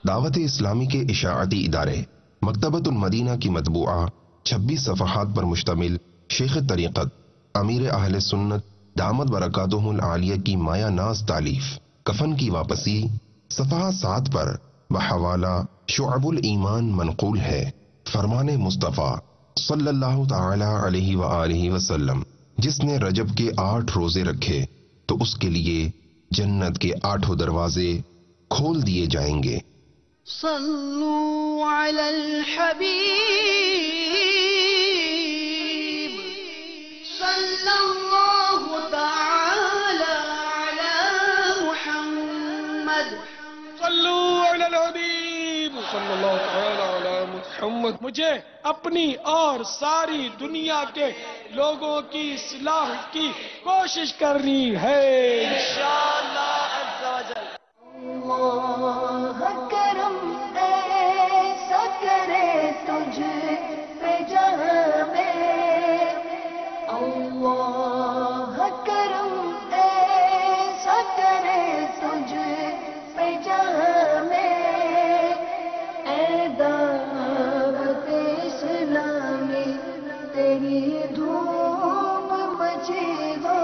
دعوت اسلامی کے اشاعتی ادارے مکتبۃ المدینہ کی مطبوعہ 26 صفحات پر مشتمل شیخ طریقت امیر اہل سنت دامت برکاتہ العالیہ کی مایہ ناز تالیف کفن کی واپسی صفحہ 7 پر بحوالہ شعب الایمان منقول ہے۔ فرمان مصطفیٰ صلی اللہ تعالی علیہ وآلہ وسلم، جس نے رجب کے 8 روزے رکھے تو اس کے لیے جنت کے 8 دروازے کھول دیے جائیں گے۔ صلو علی الحبیب صلی اللہ تعالی علی محمد۔ صلو علی الحبیب صلی اللہ تعالی علی محمد۔ مجھے اپنی اور ساری دنیا کے لوگوں کی اصلاح کی کوشش کرنی ہے انشاءاللہ عز و جل۔ اللہ کرم ایسا کرے تجھ پہ جہاں میں، اللہ کرم ایسا کرے تجھ پہ جہاں میں، اے دعوت اسلامی تیری دھوم مچی ہو۔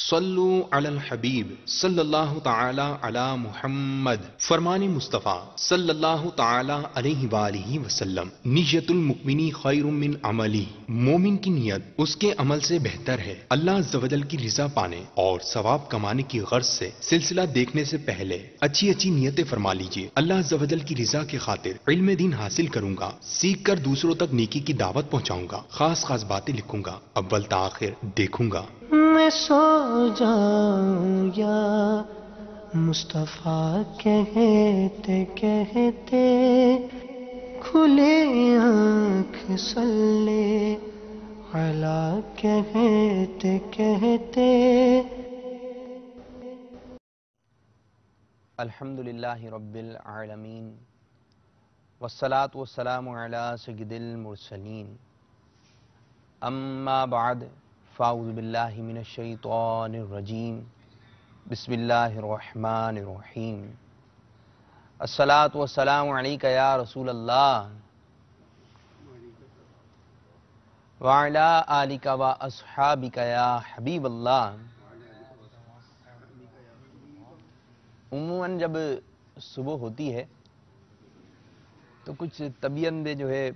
صلو علی الحبیب صلی اللہ تعالی علی محمد۔ فرمان مصطفیٰ صلی اللہ تعالی علیہ وآلہ وسلم، نیت المؤمنی خیر من عملی، مومن کی نیت اس کے عمل سے بہتر ہے۔ اللہ عز و جل کی رضا پانے اور ثواب کمانے کی غرض سے سلسلہ دیکھنے سے پہلے اچھی اچھی نیتیں فرما لیجئے۔ اللہ عز و جل کی رضا کی خاطر علم دین حاصل کروں گا، سیکھ کر دوسروں تک نیکی کی دعوت پہنچاؤں گا، خاص خاص باتیں لکھوں گا، اول تاخیر دیکھوں گا۔ میں سو جاؤں یا مصطفیٰ کہتے کہتے، کھلے آنکھ صلی علی کہتے کہتے۔ الحمدللہ رب العالمین والصلاة والسلام علی سید المرسلین، اما بعد فاعوذ باللہ من الشیطان الرجیم، بسم اللہ الرحمن الرحیم۔ الصلاة والسلام علیک یا رسول اللہ وعلی آلک و اصحابک یا حبیب اللہ۔ عموماً جب صبح ہوتی ہے تو کچھ طبیعت میں جو ہے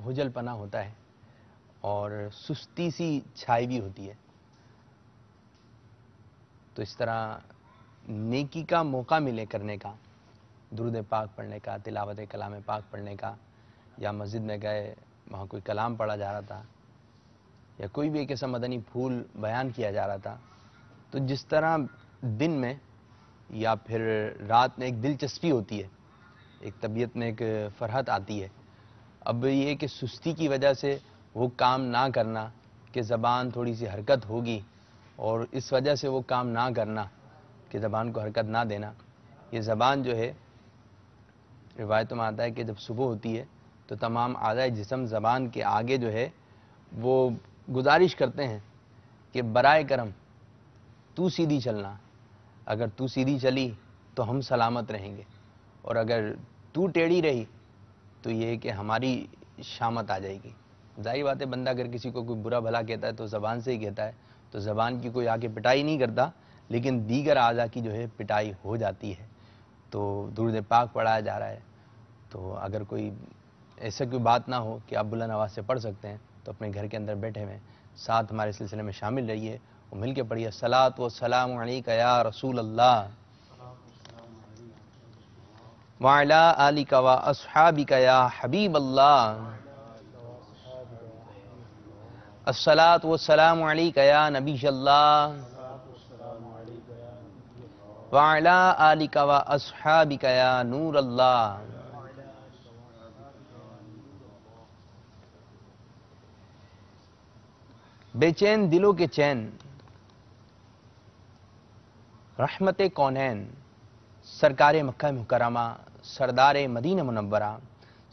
بھوجل پنا ہوتا ہے اور سستی سی چھائی بھی ہوتی ہے، تو اس طرح نیکی کا موقع ملے کرنے کا، درود پاک پڑھنے کا، تلاوت کلام پاک پڑھنے کا، یا مسجد میں گئے وہاں کوئی کلام پڑھا جا رہا تھا یا کوئی بھی ایک ایسا مدنی پھول بیان کیا جا رہا تھا، تو جس طرح دن میں یا پھر رات میں ایک دلچسپی ہوتی ہے، ایک طبیعت میں ایک فرحت آتی ہے۔ اب یہ کہ سستی کی وجہ سے وہ کام نہ کرنا کہ زبان تھوڑی سی حرکت ہوگی، اور اس وجہ سے وہ کام نہ کرنا کہ زبان کو حرکت نہ دینا، یہ زبان جو ہے روایتوں میں آتا ہے کہ جب صبح ہوتی ہے تو تمام اعضائے جسم زبان کے آگے جو ہے وہ گزارش کرتے ہیں کہ برائے کرم تو سیدھی چلنا، اگر تو سیدھی چلی تو ہم سلامت رہیں گے، اور اگر تو ٹیڑھی رہی تو یہ کہ ہماری شامت آ جائے گی۔ ظاہر بات ہے، بندہ اگر کسی کو کوئی برا بھلا کہتا ہے تو زبان سے ہی کہتا ہے، تو زبان کی کوئی آگے پٹائی نہیں کرتا، لیکن دیگر اعضاء کی جو ہے پٹائی ہو جاتی ہے۔ تو درود پاک پڑھایا جا رہا ہے، تو اگر کوئی ایسا کوئی بات نہ ہو کہ آپ بلند آواز سے پڑھ سکتے ہیں تو اپنے گھر کے اندر بیٹھے ہوئے ساتھ ہمارے سلسلے میں شامل رہیے اور مل کے پڑھیے الصلاۃ والسلام علیک یا رسول اللہ وعلی آلک و اصحابک یا حبیب اللہ، الصلاۃ والسلام علیک یا نبی اللہ وعلی آلک و اصحابک یا نور اللہ۔ بے چین دلوں کے چین، رحمت کونین، سرکار مکہ مکرمہ، سردار مدینہ منورہ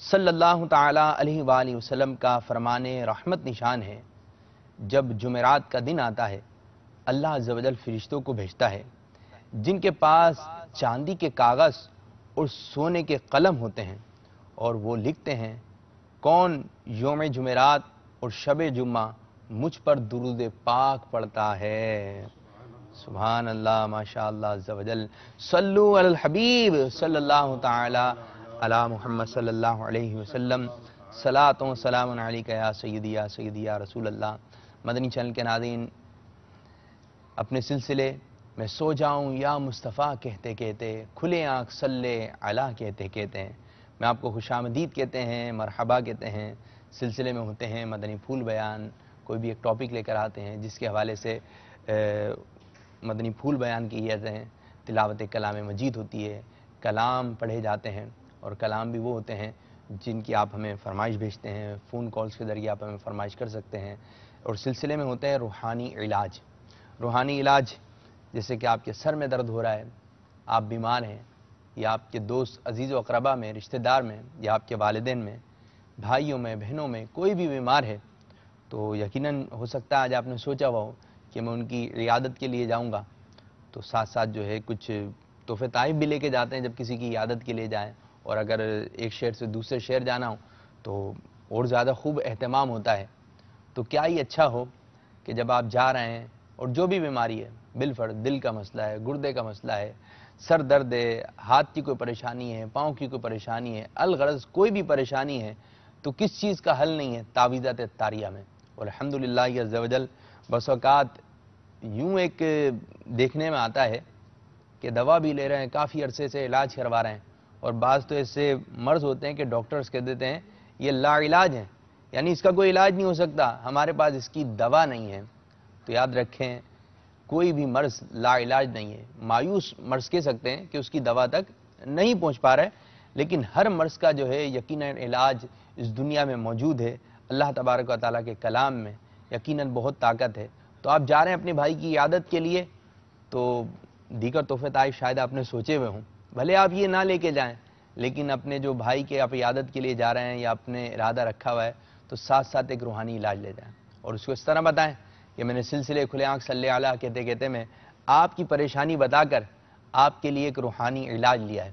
صلی اللہ تعالی علیہ وآلہ وسلم کا فرمان رحمت نشان ہے۔ جب جمعرات کا دن آتا ہے، اللہ عز و جل فرشتوں کو بھیجتا ہے جن کے پاس چاندی کے کاغذ اور سونے کے قلم ہوتے ہیں، اور وہ لکھتے ہیں کون یوم جمعرات اور شب جمعہ مجھ پر درود پاک پڑھتا ہے۔ سبحان اللہ، ماشاء اللہ عز و جل۔ صلو علی الحبیب صلی اللہ تعالی علی محمد صلی اللہ علیہ وسلم۔ صلاۃ و سلام علیک یا سیدی یا سیدی یا رسول اللہ۔ مدنی چینل کے ناظرین، اپنے سلسلے میں سو جاؤں یا مصطفیٰ کہتے کہتے، کھلے آنکھ صلی علی کہتے کہتے ہیں، میں آپ کو خوش آمدید کہتے ہیں، مرحبا کہتے ہیں۔ سلسلے میں ہوتے ہیں مدنی پھول بیان، کوئی بھی ایک ٹاپک لے کر آتے ہیں جس کے حوالے سے مدنی پھول بیان کیے جاتے ہیں، تلاوت کلام مجید ہوتی ہے، کلام پڑھے جاتے ہیں، اور کلام بھی وہ ہوتے ہیں جن کی آپ ہمیں فرمائش بھیجتے ہیں، فون کالز کے ذریعے آپ ہمیں فرمائش کر سکتے ہیں۔ اور سلسلے میں ہوتے ہیں روحانی علاج۔ روحانی علاج جیسے کہ آپ کے سر میں درد ہو رہا ہے، آپ بیمار ہیں، یا آپ کے دوست عزیز و اقربا میں، رشتہ دار میں، یا آپ کے والدین میں، بھائیوں میں، بہنوں میں کوئی بھی بیمار ہے، تو یقیناً ہو سکتا ہے آج آپ نے سوچا ہوا ہو کہ میں ان کی عیادت کے لیے جاؤں گا، تو ساتھ ساتھ جو ہے کچھ تحفے تحائف بھی لے کے جاتے ہیں جب کسی کی عیادت کے لیے جائیں، اور اگر ایک شہر سے دوسرے شہر جانا ہو تو اور زیادہ خوب اہتمام ہوتا ہے۔ تو کیا ہی اچھا ہو کہ جب آپ جا رہے ہیں، اور جو بھی بیماری ہے، بالفرض دل کا مسئلہ ہے، گردے کا مسئلہ ہے، سر درد ہے، ہاتھ کی کوئی پریشانی ہے، پاؤں کی کوئی پریشانی ہے، الغرض کوئی بھی پریشانی ہے، تو کس چیز کا حل نہیں ہے تعویذات طاریہ میں۔ اور الحمدللہ عز و جل بس اوقات یوں ایک دیکھنے میں آتا ہے کہ دوا بھی لے رہے ہیں، کافی عرصے سے علاج کروا رہے ہیں، اور بعض تو ایسے مرض ہوتے ہیں کہ ڈاکٹرز کہہ دیتے ہیں یہ لا علاج ہے، یعنی اس کا کوئی علاج نہیں ہو سکتا، ہمارے پاس اس کی دوا نہیں ہے۔ تو یاد رکھیں، کوئی بھی مرض لا علاج نہیں ہے۔ مایوس مرض کہہ سکتے ہیں کہ اس کی دوا تک نہیں پہنچ پا رہے، لیکن ہر مرض کا جو ہے یقیناً علاج اس دنیا میں موجود ہے۔ اللہ تبارک و تعالیٰ کے کلام میں یقیناً بہت طاقت ہے۔ تو آپ جا رہے ہیں اپنے بھائی کی عیادت کے لیے، تو دیگر تحفے تحائف شاید آپ نے سوچے ہوئے ہوں، بھلے آپ یہ نہ لے کے جائیں، لیکن اپنے جو بھائی کے آپ عیادت کے لیے جا رہے ہیں یا اپنے ارادہ رکھا ہوا ہے، تو ساتھ ساتھ ایک روحانی علاج لے جائیں، اور اس کو اس طرح بتائیں کہ میں نے سلسلے کھلے آنکھ صلی علیہ کہتے کہتے میں آپ کی پریشانی بتا کر آپ کے لیے ایک روحانی علاج لیا ہے۔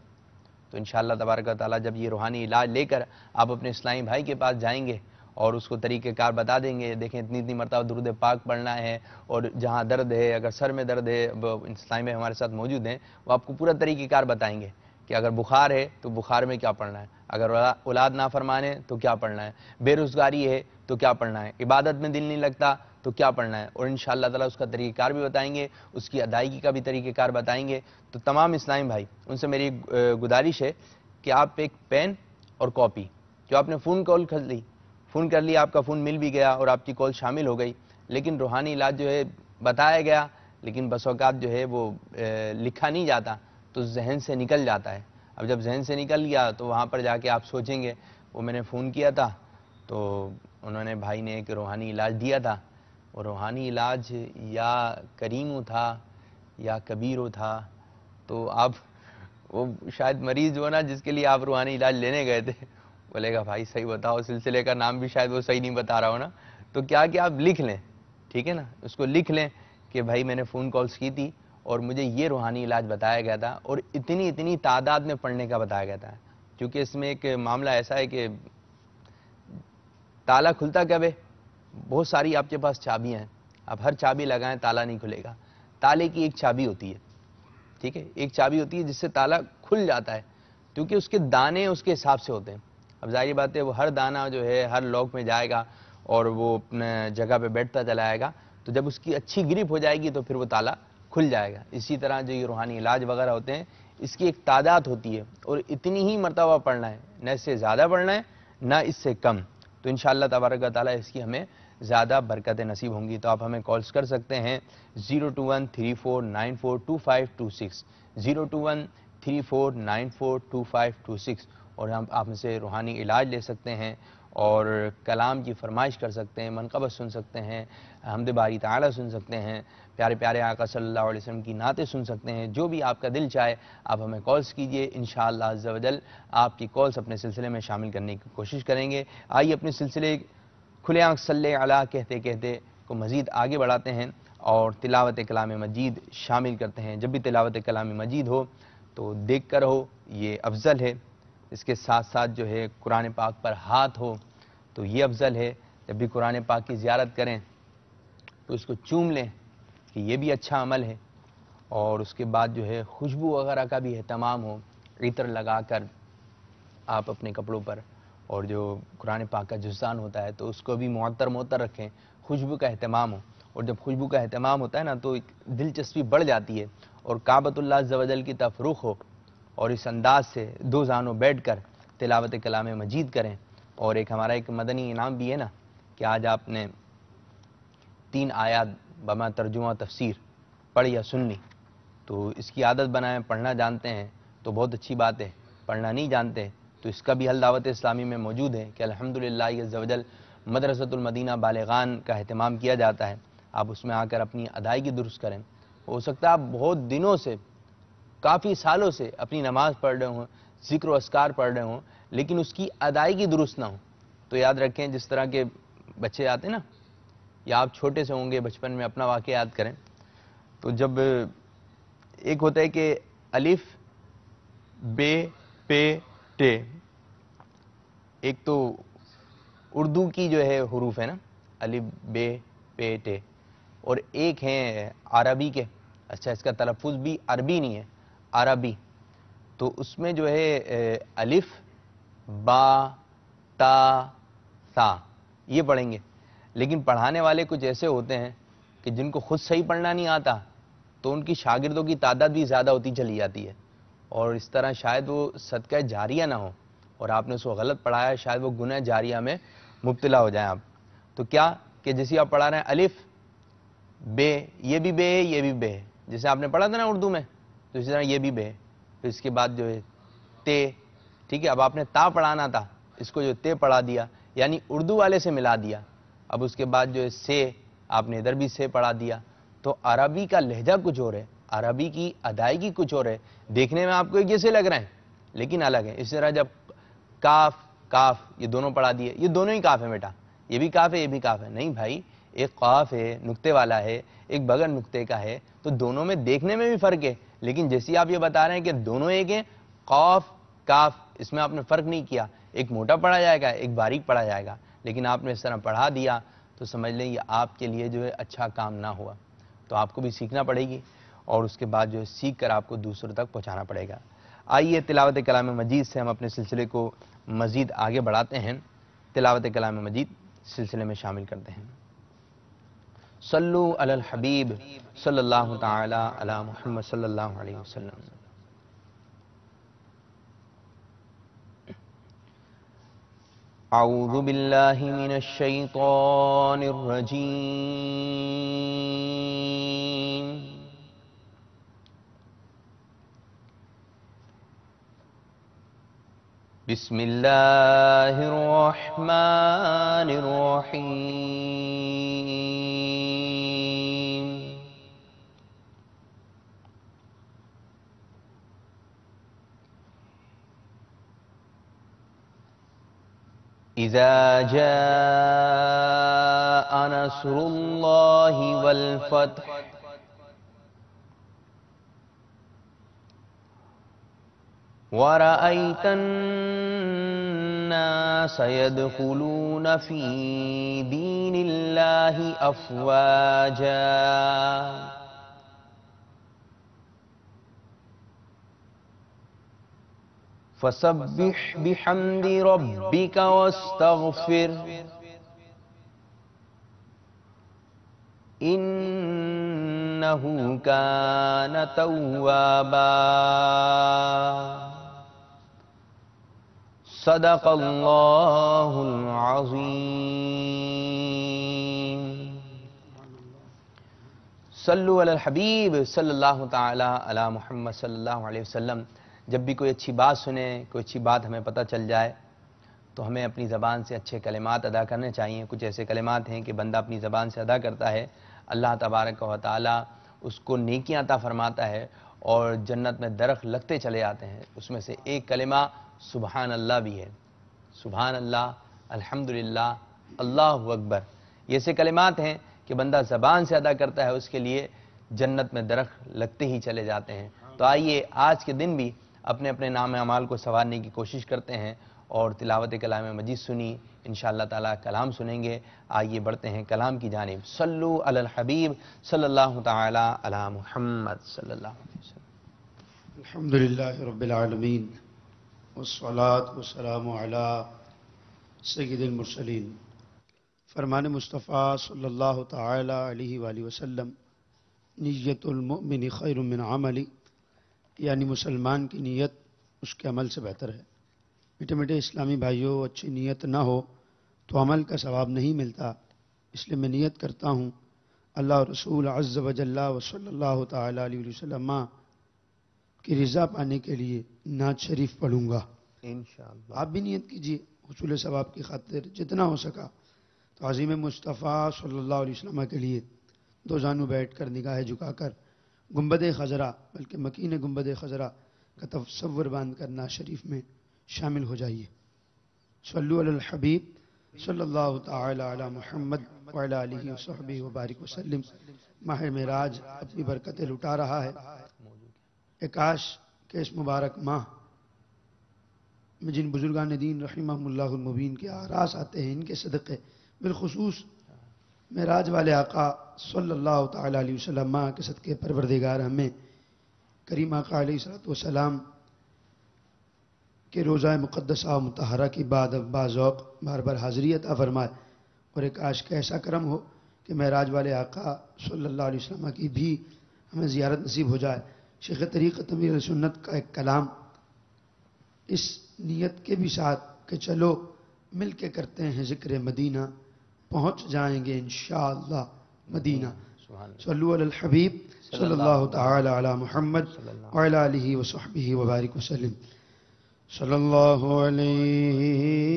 تو انشاءاللہ تبارک و تعالیٰ جب یہ روحانی علاج لے کر آپ اپنے اسلامی بھائی کے پاس جائیں گے اور اس کو طریقہ کار بتا دیں گے، دیکھیں اتنی مرتبہ درود پاک پڑھنا ہے، اور جہاں درد ہے، اگر سر میں درد ہے، اسلامی بھائی ہمارے ساتھ موجود ہیں، وہ آپ کو پورا طریقہ کار بتائیں گے کہ اگر بخار ہے تو بخار میں کیا پڑھنا ہے، اگر اولاد نافرمان ہے تو کیا پڑھنا ہے، بے روزگاری ہے تو کیا پڑھنا ہے، عبادت میں دل نہیں لگتا تو کیا پڑھنا ہے، اور انشاءاللہ تعالیٰ اس کا طریقہ کار بھی بتائیں گے، اس کی ادائیگی کا بھی طریقہ کار بتائیں گے۔ تو تمام اسلامی بھائی، ان سے میری گزارش ہے کہ آپ ایک پین اور کاپی، جو آپ نے فون کال کر لی، آپ کا فون مل بھی گیا اور آپ کی کال شامل ہو گئی، لیکن روحانی علاج جو ہے بتایا گیا، لیکن بس اوقات جو ہے وہ لکھا نہیں جاتا، تو ذہن سے نکل جاتا ہے۔ اب جب ذہن سے نکل گیا تو وہاں پر جا کے آپ سوچیں گے وہ میں نے فون کیا تھا تو انہوں نے بھائی نے ایک روحانی علاج دیا تھا، اور روحانی علاج یا کریمو تھا یا کبیرو تھا، تو آپ وہ شاید مریض ہو نا جس کے لیے آپ روحانی علاج لینے گئے تھے، بولے گا بھائی صحیح بتاؤ، سلسلے کا نام بھی شاید وہ صحیح نہیں بتا رہا ہو نا، تو کیا کہ آپ لکھ لیں، ٹھیک ہے نا، اس کو لکھ لیں کہ بھائی میں نے فون کالز کی تھی اور مجھے یہ روحانی علاج بتایا گیا تھا، اور اتنی تعداد میں پڑھنے کا بتایا گیا تھا، کیونکہ اس میں ایک معاملہ ایسا ہے کہ تالا کھلتا کب ہے، بہت ساری آپ کے پاس چابیاں ہیں، آپ ہر چابی لگائیں تالا نہیں کھلے گا، تالے کی ایک چابی ہوتی ہے، ٹھیک ہے، ایک چابی ہوتی ہے جس سے تالا کھل جاتا ہے، کیونکہ اس کے دانے اس کے حساب سے ہوتے ہیں۔ اب ظاہر بات ہے وہ ہر دانہ جو ہے ہر لاک میں جائے گا اور وہ اپنے جگہ پہ بیٹھتا چلا آئے گا، تو جب اس کی اچھی گرپ ہو جائے گی تو پھر وہ تالا کھل جائے گا۔ اسی طرح جو یہ روحانی علاج وغیرہ ہوتے ہیں، اس کی ایک تعداد ہوتی ہے، اور اتنی ہی مرتبہ پڑھنا ہے، نہ اس سے زیادہ پڑھنا ہے نہ اس سے کم، تو انشاءاللہ تبارک و تعالیٰ اس کی ہمیں زیادہ برکتیں نصیب ہوں گی۔ تو آپ ہمیں کالز کر سکتے ہیں 02134942526 02134942526، اور ہم آپ سے روحانی علاج لے سکتے ہیں، اور کلام کی فرمائش کر سکتے ہیں، منقبت سن سکتے ہیں، حمد باری تعالیٰ سن سکتے ہیں، پیارے پیارے آقا صلی اللہ علیہ وسلم کی نعتیں سن سکتے ہیں، جو بھی آپ کا دل چاہے آپ ہمیں کالز کیجئے، انشاءاللہ عز و جل آپ کی کالز اپنے سلسلے میں شامل کرنے کی کوشش کریں گے۔ آئیے اپنے سلسلے کھلے آنکھ صلی علیہ کہتے کہتے کو مزید آگے بڑھاتے ہیں اور تلاوت کلام مجید شامل کرتے ہیں۔ جب بھی تلاوت کلام مجید ہو تو دیکھ کر ہو یہ افضل ہے. اس کے ساتھ ساتھ جو ہے قرآن پاک پر ہاتھ ہو تو یہ افضل ہے. جب بھی قرآن پاک کی زیارت کریں تو اس کو چوم لیں کہ یہ بھی اچھا عمل ہے. اور اس کے بعد جو ہے خوشبو وغیرہ کا بھی اہتمام ہو, عطر لگا کر آپ اپنے کپڑوں پر, اور جو قرآن پاک کا جزدان ہوتا ہے تو اس کو بھی معطر رکھیں, خوشبو کا اہتمام ہو. اور جب خوشبو کا اہتمام ہوتا ہے نا تو دلچسپی بڑھ جاتی ہے, اور کعبۃ اللہ عز و جل کی طرف رخ ہو, اور اس انداز سے دو زانوں بیٹھ کر تلاوت کلام مجید کریں. اور ہمارا ایک مدنی انعام بھی ہے نا کہ آج آپ نے 3 آیات بما ترجمہ تفسیر پڑھ یا سن لی, تو اس کی عادت بنائیں. پڑھنا جانتے ہیں تو بہت اچھی بات ہے, پڑھنا نہیں جانتے تو اس کا بھی حل دعوت اسلامی میں موجود ہے کہ الحمدللہ عز و جل مدرسۃ المدینہ بالغان کا اہتمام کیا جاتا ہے. آپ اس میں آ کر اپنی ادائیگی درست کریں. ہو سکتا ہے آپ بہت دنوں سے, کافی سالوں سے اپنی نماز پڑھ رہے ہوں, ذکر و اذکار پڑھ رہے ہوں, لیکن اس کی ادائیگی درست نہ ہو. تو یاد رکھیں جس طرح کے بچے آتے نا, یا آپ چھوٹے سے ہوں گے بچپن میں, اپنا واقعہ یاد کریں. تو جب ایک ہوتا ہے کہ الف بے پے ٹے, ایک تو اردو کی جو ہے حروف ہے نا الف بے پے ٹے, اور ایک ہیں عربی کے. اچھا, اس کا تلفظ بھی عربی نہیں ہے, عربی. تو اس میں جو ہے الف با تا سا یہ پڑھیں گے. لیکن پڑھانے والے کچھ ایسے ہوتے ہیں کہ جن کو خود صحیح پڑھنا نہیں آتا, تو ان کی شاگردوں کی تعداد بھی زیادہ ہوتی چلی جاتی ہے, اور اس طرح شاید وہ صدقہ جاریہ نہ ہو, اور آپ نے اس کو غلط پڑھایا, شاید وہ گناہ جاریہ میں مبتلا ہو جائیں آپ. تو کیا کہ جیسے آپ پڑھا رہے ہیں الف بے, یہ بھی بے ہے, یہ بھی بے ہے, جیسے آپ نے پڑھا تھا نا اردو میں, تو اسی طرح یہ بھی بے ہے. پھر اس کے بعد جو ہے تے, ٹھیک ہے, اب آپ نے تا پڑھانا تھا, اس کو جو تے پڑھا دیا, یعنی اردو والے سے ملا دیا. اب اس کے بعد جو ہے سے, آپ نے ادھر بھی سے پڑھا دیا. تو عربی کا لہجہ کچھ اور ہے, عربی کی ادائیگی کچھ اور ہے. دیکھنے میں آپ کو ایک جیسے لگ رہے ہیں لیکن الگ ہے. اس طرح جب کاف کاف یہ دونوں پڑھا دیے, یہ دونوں ہی کاف ہیں بیٹا, یہ بھی کاف ہے یہ بھی کاف ہے. نہیں بھائی, ایک قاف ہے نقطے والا ہے, ایک بغیر نقطے کا ہے, تو دونوں میں دیکھنے میں بھی فرق ہے. لیکن جیسے آپ یہ بتا رہے ہیں کہ دونوں ایک ہیں, قاف کاف, اس میں آپ نے فرق نہیں کیا, ایک موٹا پڑھا جائے گا ایک باریک پڑھا جائے گا. لیکن آپ نے اس طرح پڑھا دیا تو سمجھ لیں یہ آپ کے لیے جو ہے اچھا کام نہ ہوا. تو آپ کو بھی سیکھنا پڑے گی, اور اس کے بعد جو ہے سیکھ کر آپ کو دوسروں تک پہنچانا پڑے گا. آئیے تلاوت کلام مجید سے ہم اپنے سلسلے کو مزید آگے بڑھاتے ہیں. تلاوت کلام مجید سلسلے میں شامل کرتے ہیں. صلو علی الحبیب صلی اللہ تعالی علی محمد صلی اللہ علیہ وسلم. اعوذ باللہ من الشیطان الرجیم. بسم اللہ الرحمن الرحیم. اذا جاء نصر اللہ والفتح وَرَأَيْتَ النَّاسَ يَدْخُلُونَ فِي دِينِ اللَّهِ أَفْوَاجًا فَسَبِّحْ بِحَمْدِ رَبِّكَ وَاسْتَغْفِرْ إِنَّهُ كَانَ تَوَّابًا. صدق اللہ العظیم. صلو علی الحبیب صلی اللہ تعالی علی محمد صلی اللہ علیہ وسلم. جب بھی کوئی اچھی بات سنیں, کوئی اچھی بات ہمیں پتہ چل جائے, تو ہمیں اپنی زبان سے اچھے کلمات ادا کرنے چاہیے. کچھ ایسے کلمات ہیں کہ بندہ اپنی زبان سے ادا کرتا ہے, اللہ تبارک و تعالی اس کو نیکیاں عطا فرماتا ہے, اور جنت میں درخت لگتے چلے آتے ہیں. اس میں سے ایک کلمہ سبحان اللہ بھی ہے. سبحان اللہ, الحمدللہ, اللہ اکبر, یہ ایسے کلمات ہیں کہ بندہ زبان سے ادا کرتا ہے, اس کے لیے جنت میں درخت لگتے ہی چلے جاتے ہیں. تو آئیے آج کے دن بھی اپنے اپنے نام اعمال کو سنوارنے کی کوشش کرتے ہیں اور تلاوت کلام مجید سنی، انشاءاللہ تعالی کلام سنیں گے۔ آئیے بڑھتے ہیں کلام کی جانب۔ صلو علی الحبیب صلی اللہ تعالی علی محمد صلی اللہ علیہ وسلم۔ الحمدللہ رب العالمین والصلاة والسلام علی سید المرسلین۔ فرمان مصطفیٰ صلی اللہ تعالی علیہ وآلہ وسلم، نیت المؤمن خیر من عملی، یعنی مسلمان کی نیت اس کے عمل سے بہتر ہے۔ میٹھے میٹھے اسلامی بھائیوں، اچھی نیت نہ ہو تو عمل کا ثواب نہیں ملتا، اس لیے میں نیت کرتا ہوں اللہ رسول عز و جل و صلی اللہ تعالی علیہ وسلم کی رضا پانے کے لیے نعت شریف پڑھوں گا۔ انشاءاللہ آپ بھی نیت کیجیے حصول ثواب کی خاطر جتنا ہو سکا تو عظیم مصطفیٰ صلی اللہ علیہ وسلم کے لیے دو زانو بیٹھ کر نگاہ جھکا کر گنبد خضرا بلکہ مکین گنبد خضرا کا تصور باندھ کر نعت شریف میں شامل ہو جائیے۔ صلو علی الحبیب صلی اللہ تعالی علی محمد وعلی آلہ وصحبہ وبارک وسلم۔ ماہ معراج اپنی برکتیں لٹا رہا ہے۔ کاش کہ اس مبارک ماہ میں جن بزرگان دین رحمہم اللہ المبین کے آراس آتے ہیں، ان کے صدقے بالخصوص معراج والے آقا صلی اللہ تعالی علیہ وسلم کے صدقے پروردگار ہمیں کریم آقا علیہ السلام کہ روزہ مقدسہ و مطہرہ کی بعد باذوق بار بار حاضری عطا فرمائے، اور ایک کاش کا ایسا کرم ہو کہ معراج والے آقا صلی اللہ علیہ وسلم کی بھی ہمیں زیارت نصیب ہو جائے۔ شیخ طریقت امیر سنت کا ایک کلام اس نیت کے بھی ساتھ کہ چلو مل کے کرتے ہیں ذکر مدینہ، پہنچ جائیں گے انشاءاللہ مدینہ۔ صلو علی الحبیب صلی اللہ تعالی علی محمد وعلی آلہ وصحبہ وبارک وسلم۔ صلی اللہ علیہ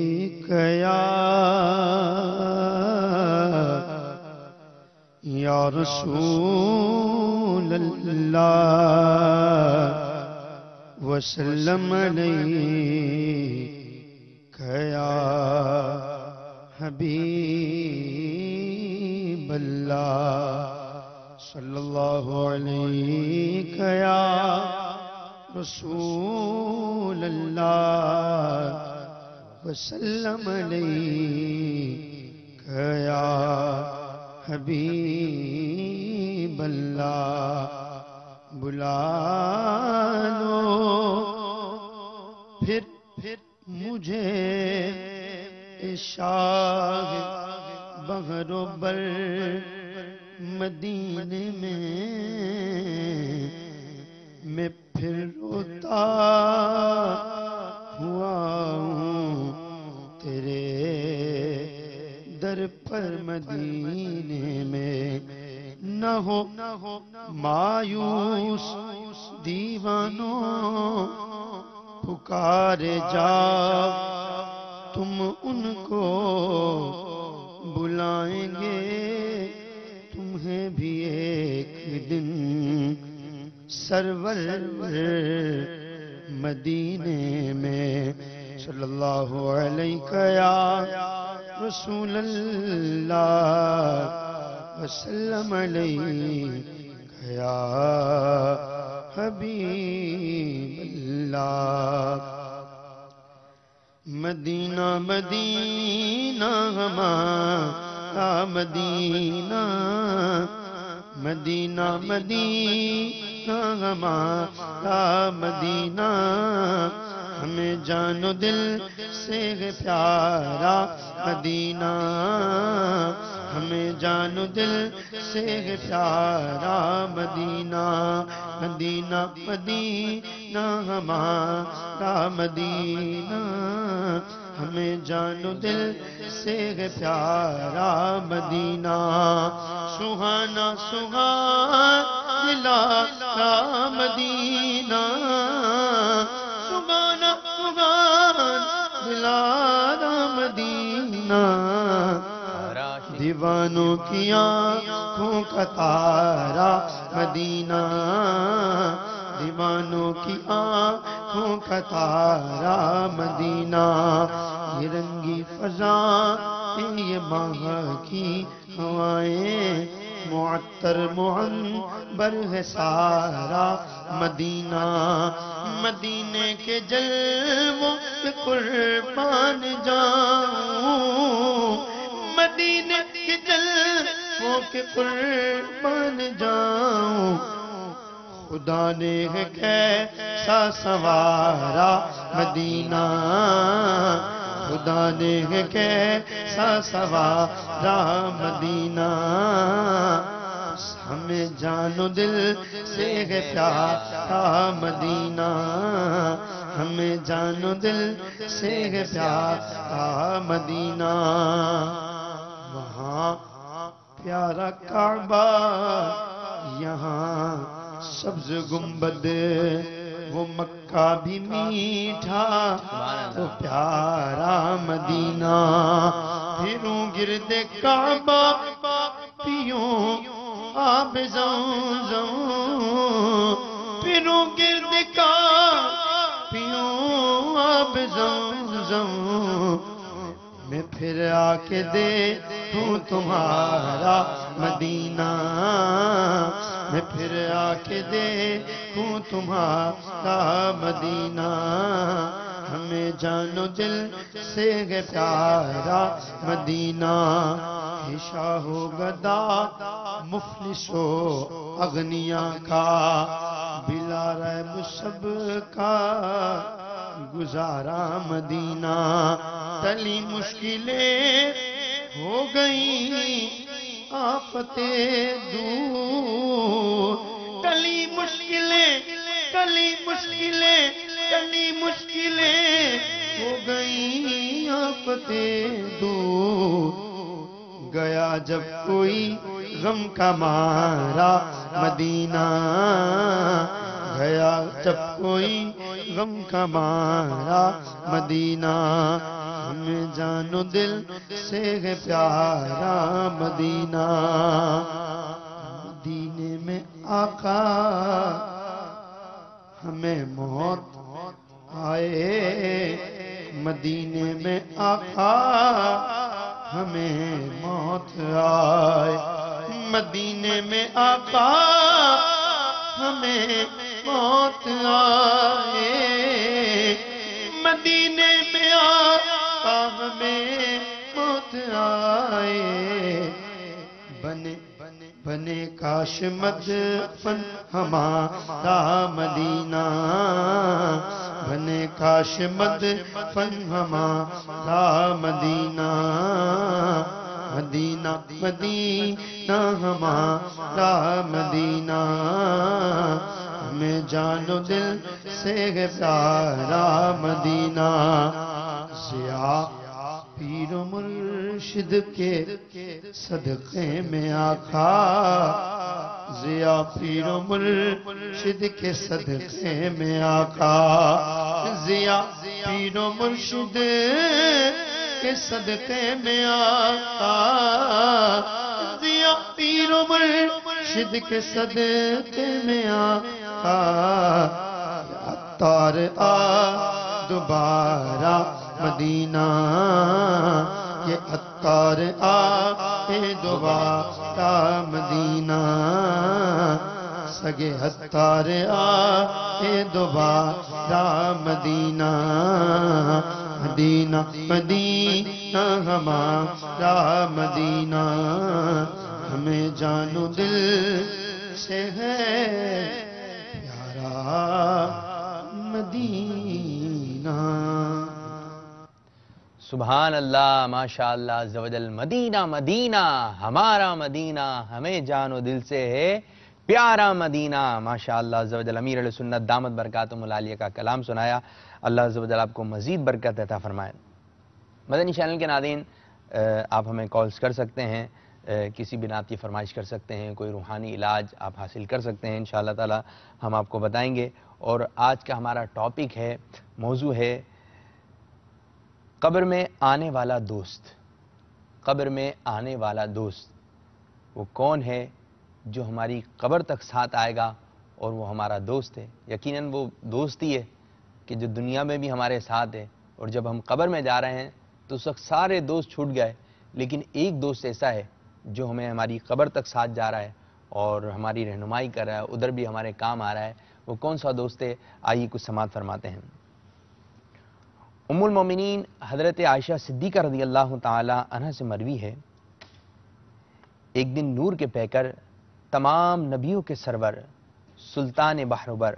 یا رسول اللہ وسلم علیک یا حبیب اللہ۔ صلی اللہ علیک یا رسول اللہ وسلم علیک یا حبیب اللہ۔ بلا لو پھر مجھے شاہ بغر و بر مدینے میں پھر روتا ہوا ہوں تیرے در پر مدینے میں۔ نہ ہو مایوس دیوانوں پکارے جاؤ تم ان کو بلائیں گے تمہیں بھی ایک دن سرور مدینے میں۔ صلی اللہ علیہ یا رسول اللہ وسلم علیک یا حبیب اللہ۔ مدینہ مدینہ ہمارا مدینہ، مدینہ مدینہ ہمارا مدینہ، ہمیں جان و دل سے پیارا مدینہ، ہمیں جان و دل سے پیارا مدینہ۔ مدینہ مدینہ ہمارا مدینہ، ہمیں جان و دل سے پیارا مدینہ۔ سہانا سہانا مدینہ، سہانا سہانا مدینہ، دیوانوں کی آنکھوں کا تارا مدینہ، دیوانوں کی آنکھوں کا تارا مدینہ۔ یہ رنگی فضا یہ ماہ کی ہوائیں معطر معنبر ہے سارا مدینہ، مدینے کے جلووں پہ قربان جاؤں، مدینے کے جلووں کے قربان جاؤں، خدا نے ہے کیسا سنوارا مدینہ، خدا نے ہے کیسا سنوارا مدینہ، ہمیں جان و دل سے ہے پیارا مدینہ، ہمیں جان و دل سے ہے پیارا مدینہ، وہاں پیارا کعبہ یہاں سبز گنبد، وہ مکہ بھی میٹھا تو پیارا مدینہ، پھروں گرد کعبہ پیوں آب زمزم، پھروں گرد کعبہ پیوں آب زمزم، میں پھر آ کے دیکھوں تمہارا مدینہ، میں پھر آ کے دیکھوں تمہارا مدینہ، ہمیں جان و دل سے ہے پیارا مدینہ، شاہ و گدا مفلس و اغنیا کا بلا ریب سب کا گزارا مدینہ، ٹلی مشکلیں ہو گئیں آفتیں دور، ٹلی مشکلیں ہو گئیں آفتیں دور، گیا جب کوئی غم کا مارا مدینہ، گیا جب کوئی غم کا مارا مدینہ، ہمیں جان و دل سے ہے پیارا مدینہ، مدینے میں آقا ہمیں موت آئے، مدینے میں آقا ہمیں موت آئے، مدینے میں آقا ہمیں موت آئے، مدینے میں آقا ہمیں موت آئے، بنے کاش مدفن ہمارا مدینہ، بنے کاش مدفن ہمارا مدینہ، مدینہ مدینہ ہمارا مدینہ، ہمیں جان و دل سے ہے پیارا مدینہ، ضیاء پیر و مرشد کے صدقے میں آقا، ضیاء پیر و مرشد کے صدقے میں آقا، ضیاء پیر و مرشد کے صدقے میں آقا، ضیاء پیر و مرشد کے صدقے میں آقا، عطار آ دوبارہ مدینہ، یہ عطار آئے دوبارہ مدینہ، سگے عطار آئے دوبارہ مدینہ، مدینہ مدینہ ہمارا مدینہ، ہمیں جان و دل سے ہے پیارا مدینہ۔ سبحان اللہ، ماشاء اللہ عز و جل، مدینہ مدینہ ہمارا مدینہ، ہمیں جان و دل سے ہے پیارا مدینہ، ماشاء اللہ عز و جل۔ امیر اہل سنت دامت برکاتہم العالیہ کا کلام سنایا، اللہ عز و جل آپ کو مزید برکت عطا فرمائے۔ مدنی چینل کے ناظرین، آپ ہمیں کالز کر سکتے ہیں، کسی بھی نعت کی فرمائش کر سکتے ہیں، کوئی روحانی علاج آپ حاصل کر سکتے ہیں، انشاءاللہ تعالی ہم آپ کو بتائیں گے۔ اور آج کا ہمارا ٹاپک ہے، موضوع ہے قبر میں آنے والا دوست۔ قبر میں آنے والا دوست وہ کون ہے جو ہماری قبر تک ساتھ آئے گا اور وہ ہمارا دوست ہے؟ یقیناً وہ دوست ہی ہے کہ جو دنیا میں بھی ہمارے ساتھ ہے، اور جب ہم قبر میں جا رہے ہیں تو اس وقت سارے دوست چھوٹ گئے، لیکن ایک دوست ایسا ہے جو ہمیں ہماری قبر تک ساتھ جا رہا ہے اور ہماری رہنمائی کر رہا ہے، ادھر بھی ہمارے کام آ رہا ہے، وہ کون سا دوست ہے؟ آئیے کچھ سماعت فرماتے ہیں۔ ام المومنین حضرت عائشہ صدیقہ رضی اللہ تعالی عنہ سے مروی ہے، ایک دن نور کے پیکر تمام نبیوں کے سرور سلطان بحربر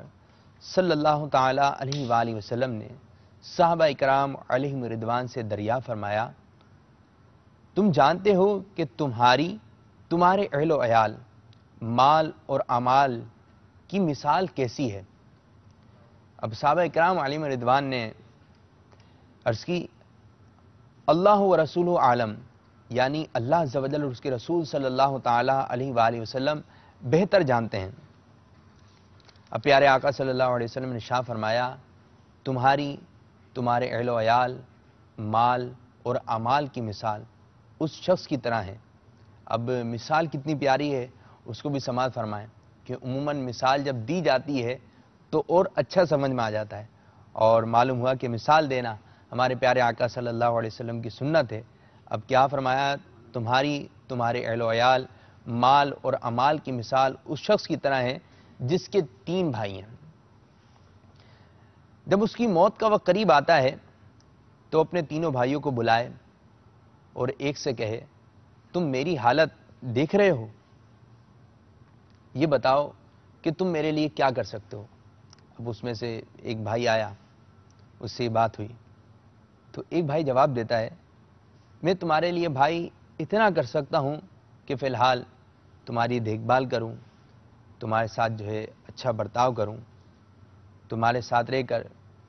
صلی اللہ تعالی علیہ وآلہ وسلم نے صحابہ اکرام علیہم رضوان سے دریا فرمایا، تم جانتے ہو کہ تمہارے اہل و عیال، مال اور اعمال کی مثال کیسی ہے؟ اب صحابہ اکرام علیہم رضوان نے عرض کی، اللہ و رسول عالم، یعنی اللہ عز و جل اور اس کے رسول صلی اللہ تعالی علیہ وآلہ وسلم بہتر جانتے ہیں۔ اب پیارے آقا صلی اللہ علیہ وسلم نے ارشاد فرمایا، تمہارے اہل و عیال، مال اور اعمال کی مثال اس شخص کی طرح ہے۔ اب مثال کتنی پیاری ہے اس کو بھی سماعت فرمائیں کہ عموماً مثال جب دی جاتی ہے تو اور اچھا سمجھ میں آ جاتا ہے، اور معلوم ہوا کہ مثال دینا ہمارے پیارے آقا صلی اللہ علیہ وسلم کی سنت ہے۔ اب کیا فرمایا؟ تمہارے اہل و عیال، مال اور اعمال کی مثال اس شخص کی طرح ہے جس کے 3 بھائی ہیں۔ جب اس کی موت کا وقت قریب آتا ہے تو اپنے تینوں بھائیوں کو بلائے اور ایک سے کہے، تم میری حالت دیکھ رہے ہو، یہ بتاؤ کہ تم میرے لیے کیا کر سکتے ہو؟ اب اس میں سے ایک بھائی آیا، اس سے یہ بات ہوئی تو ایک بھائی جواب دیتا ہے، میں تمہارے لیے بھائی اتنا کر سکتا ہوں کہ فی الحال تمہاری دیکھ بھال کروں، تمہارے ساتھ جو ہے اچھا برتاؤ کروں، تمہارے ساتھ رہ کر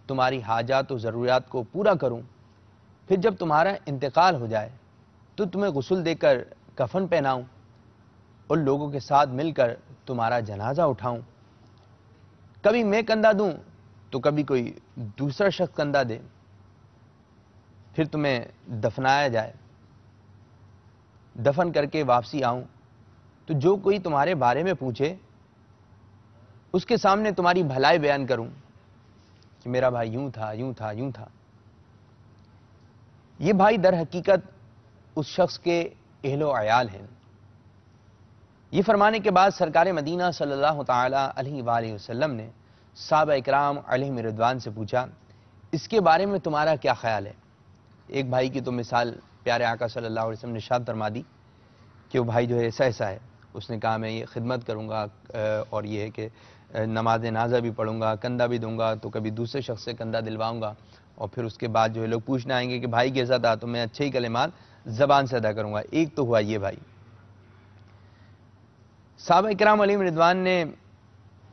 تمہاری حاجات و ضروریات کو پورا کروں، پھر جب تمہارا انتقال ہو جائے تو تمہیں غسل دے کر کفن پہناؤں اور لوگوں کے ساتھ مل کر تمہارا جنازہ اٹھاؤں، کبھی میں کندھا دوں تو کبھی کوئی دوسرا شخص کندھا دے، پھر تمہیں دفنایا جائے، دفن کر کے واپسی آؤں تو جو کوئی تمہارے بارے میں پوچھے اس کے سامنے تمہاری بھلائی بیان کروں کہ میرا بھائی یوں تھا، یوں تھا، یوں تھا۔ یہ بھائی در حقیقت اس شخص کے اہل و عیال ہیں۔ یہ فرمانے کے بعد سرکار مدینہ صلی اللہ تعالی علیہ وآلہ وسلم نے صحابہ اکرام علیہم رضوان سے پوچھا، اس کے بارے میں تمہارا کیا خیال ہے؟ ایک بھائی کی تو مثال پیارے آقا صلی اللہ علیہ وسلم نے ارشاد فرما دی کہ وہ بھائی جو ہے ایسا ہے، اس نے کہا میں یہ خدمت کروں گا اور یہ ہے کہ نماز نازہ بھی پڑھوں گا، کندھا بھی دوں گا تو کبھی دوسرے شخص سے کندھا دلواؤں گا، اور پھر اس کے بعد جو ہے لوگ پوچھنے آئیں گے کہ بھائی کیسا تھا تو میں اچھے ہی کلمات زبان سے ادا کروں گا۔ ایک تو ہوا یہ بھائی۔ صحابہ اکرام علیہم رضوان نے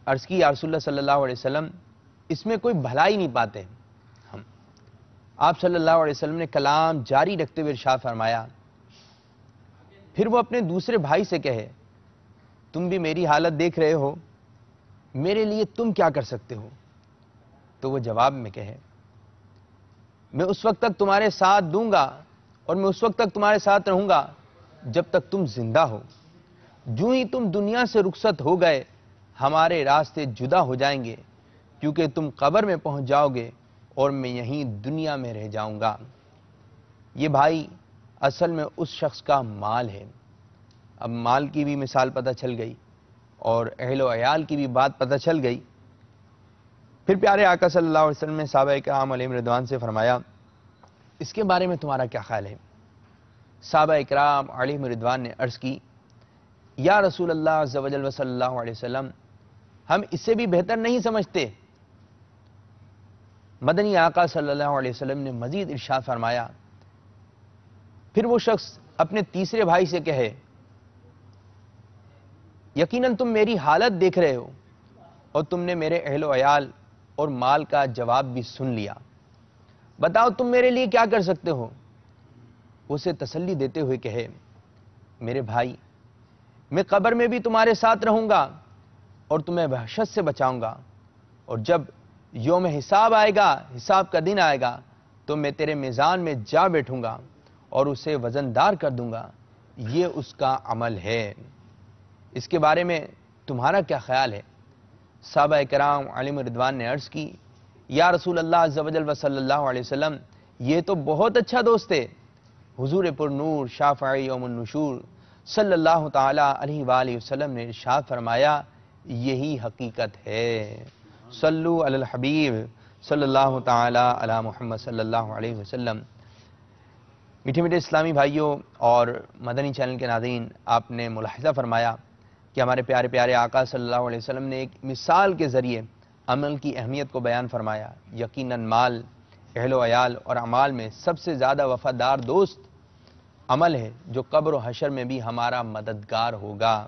عرض کی، یا رسول اللہ صلی اللہ علیہ وسلم، اس میں کوئی بھلائی نہیں پاتے ہم۔ آپ صلی اللہ علیہ وسلم نے کلام جاری رکھتے ہوئے ارشاد فرمایا، پھر وہ اپنے دوسرے بھائی سے کہے، تم بھی میری حالت دیکھ رہے ہو، میرے لیے تم کیا کر سکتے ہو؟ تو وہ جواب میں کہے، میں اس وقت تک تمہارے ساتھ دوں گا اور میں اس وقت تک تمہارے ساتھ رہوں گا جب تک تم زندہ ہو، جو ہی تم دنیا سے رخصت ہو گئے ہمارے راستے جدا ہو جائیں گے، کیونکہ تم قبر میں پہنچ جاؤ گے اور میں یہیں دنیا میں رہ جاؤں گا۔ یہ بھائی اصل میں اس شخص کا مال ہے۔ اب مال کی بھی مثال پتہ چل گئی اور اہل و عیال کی بھی بات پتہ چل گئی۔ پھر پیارے آقا صلی اللہ علیہ وسلم نے صحابہ اکرام علیہم رضوان سے فرمایا، اس کے بارے میں تمہارا کیا خیال ہے؟ صحابہ اکرام علیہم رضوان نے عرض کی، یا رسول اللہ عز و جل صلی اللہ علیہ وسلم، ہم اس سے بھی بہتر نہیں سمجھتے۔ مدنی آقا صلی اللہ علیہ وسلم نے مزید ارشاد فرمایا، پھر وہ شخص اپنے تیسرے بھائی سے کہے، یقیناً تم میری حالت دیکھ رہے ہو اور تم نے میرے اہل و عیال اور مال کا جواب بھی سن لیا، بتاؤ تم میرے لیے کیا کر سکتے ہو؟ اسے تسلی دیتے ہوئے کہے، میرے بھائی، میں قبر میں بھی تمہارے ساتھ رہوں گا اور تمہیں وحشت سے بچاؤں گا، اور جب یوم حساب آئے گا، حساب کا دن آئے گا، تو میں تیرے میزان میں جا بیٹھوں گا اور اسے وزندار کر دوں گا، یہ اس کا عمل ہے۔ اس کے بارے میں تمہارا کیا خیال ہے؟ صحابہ کرام علیہم رضوان نے عرض کی، یا رسول اللہ عز و جل صلی اللہ علیہ وسلم، یہ تو بہت اچھا دوست ہے، حضور پر نور شافعی یوم النشور صلی اللہ تعالی علیہ وآلہ وسلم نے ارشاد فرمایا یہی حقیقت ہے۔ صلو علی الحبیب صلی اللہ تعالی علی محمد صلی اللہ علیہ وسلم۔ میٹھے میٹھے اسلامی بھائیوں اور مدنی چینل کے ناظرین، آپ نے ملاحظہ فرمایا کہ ہمارے پیارے پیارے آقا صلی اللہ علیہ وسلم نے ایک مثال کے ذریعے عمل کی اہمیت کو بیان فرمایا۔ یقیناً مال، اہل و عیال اور اعمال میں سب سے زیادہ وفادار دوست عمل ہے جو قبر و حشر میں بھی ہمارا مددگار ہوگا۔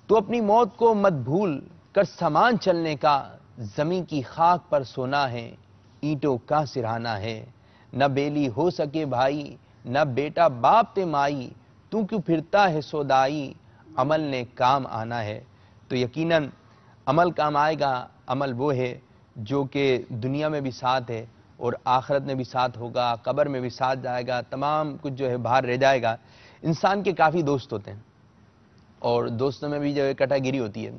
تو اپنی موت کو مت بھول کر سامان چلنے کا، زمین کی خاک پر سونا ہے، اینٹوں کا سرہانا ہے۔ نہ بیلی ہو سکے بھائی، نہ بیٹا باپ تے مائی، تو کیوں پھرتا ہے سودائی، عمل نے کام آنا ہے۔ تو یقیناً عمل کام آئے گا۔ عمل وہ ہے جو کہ دنیا میں بھی ساتھ ہے اور آخرت میں بھی ساتھ ہوگا، قبر میں بھی ساتھ جائے گا، تمام کچھ جو ہے باہر رہ جائے گا۔ انسان کے کافی دوست ہوتے ہیں اور دوستوں میں بھی جو ہے کیٹیگری ہوتی ہے۔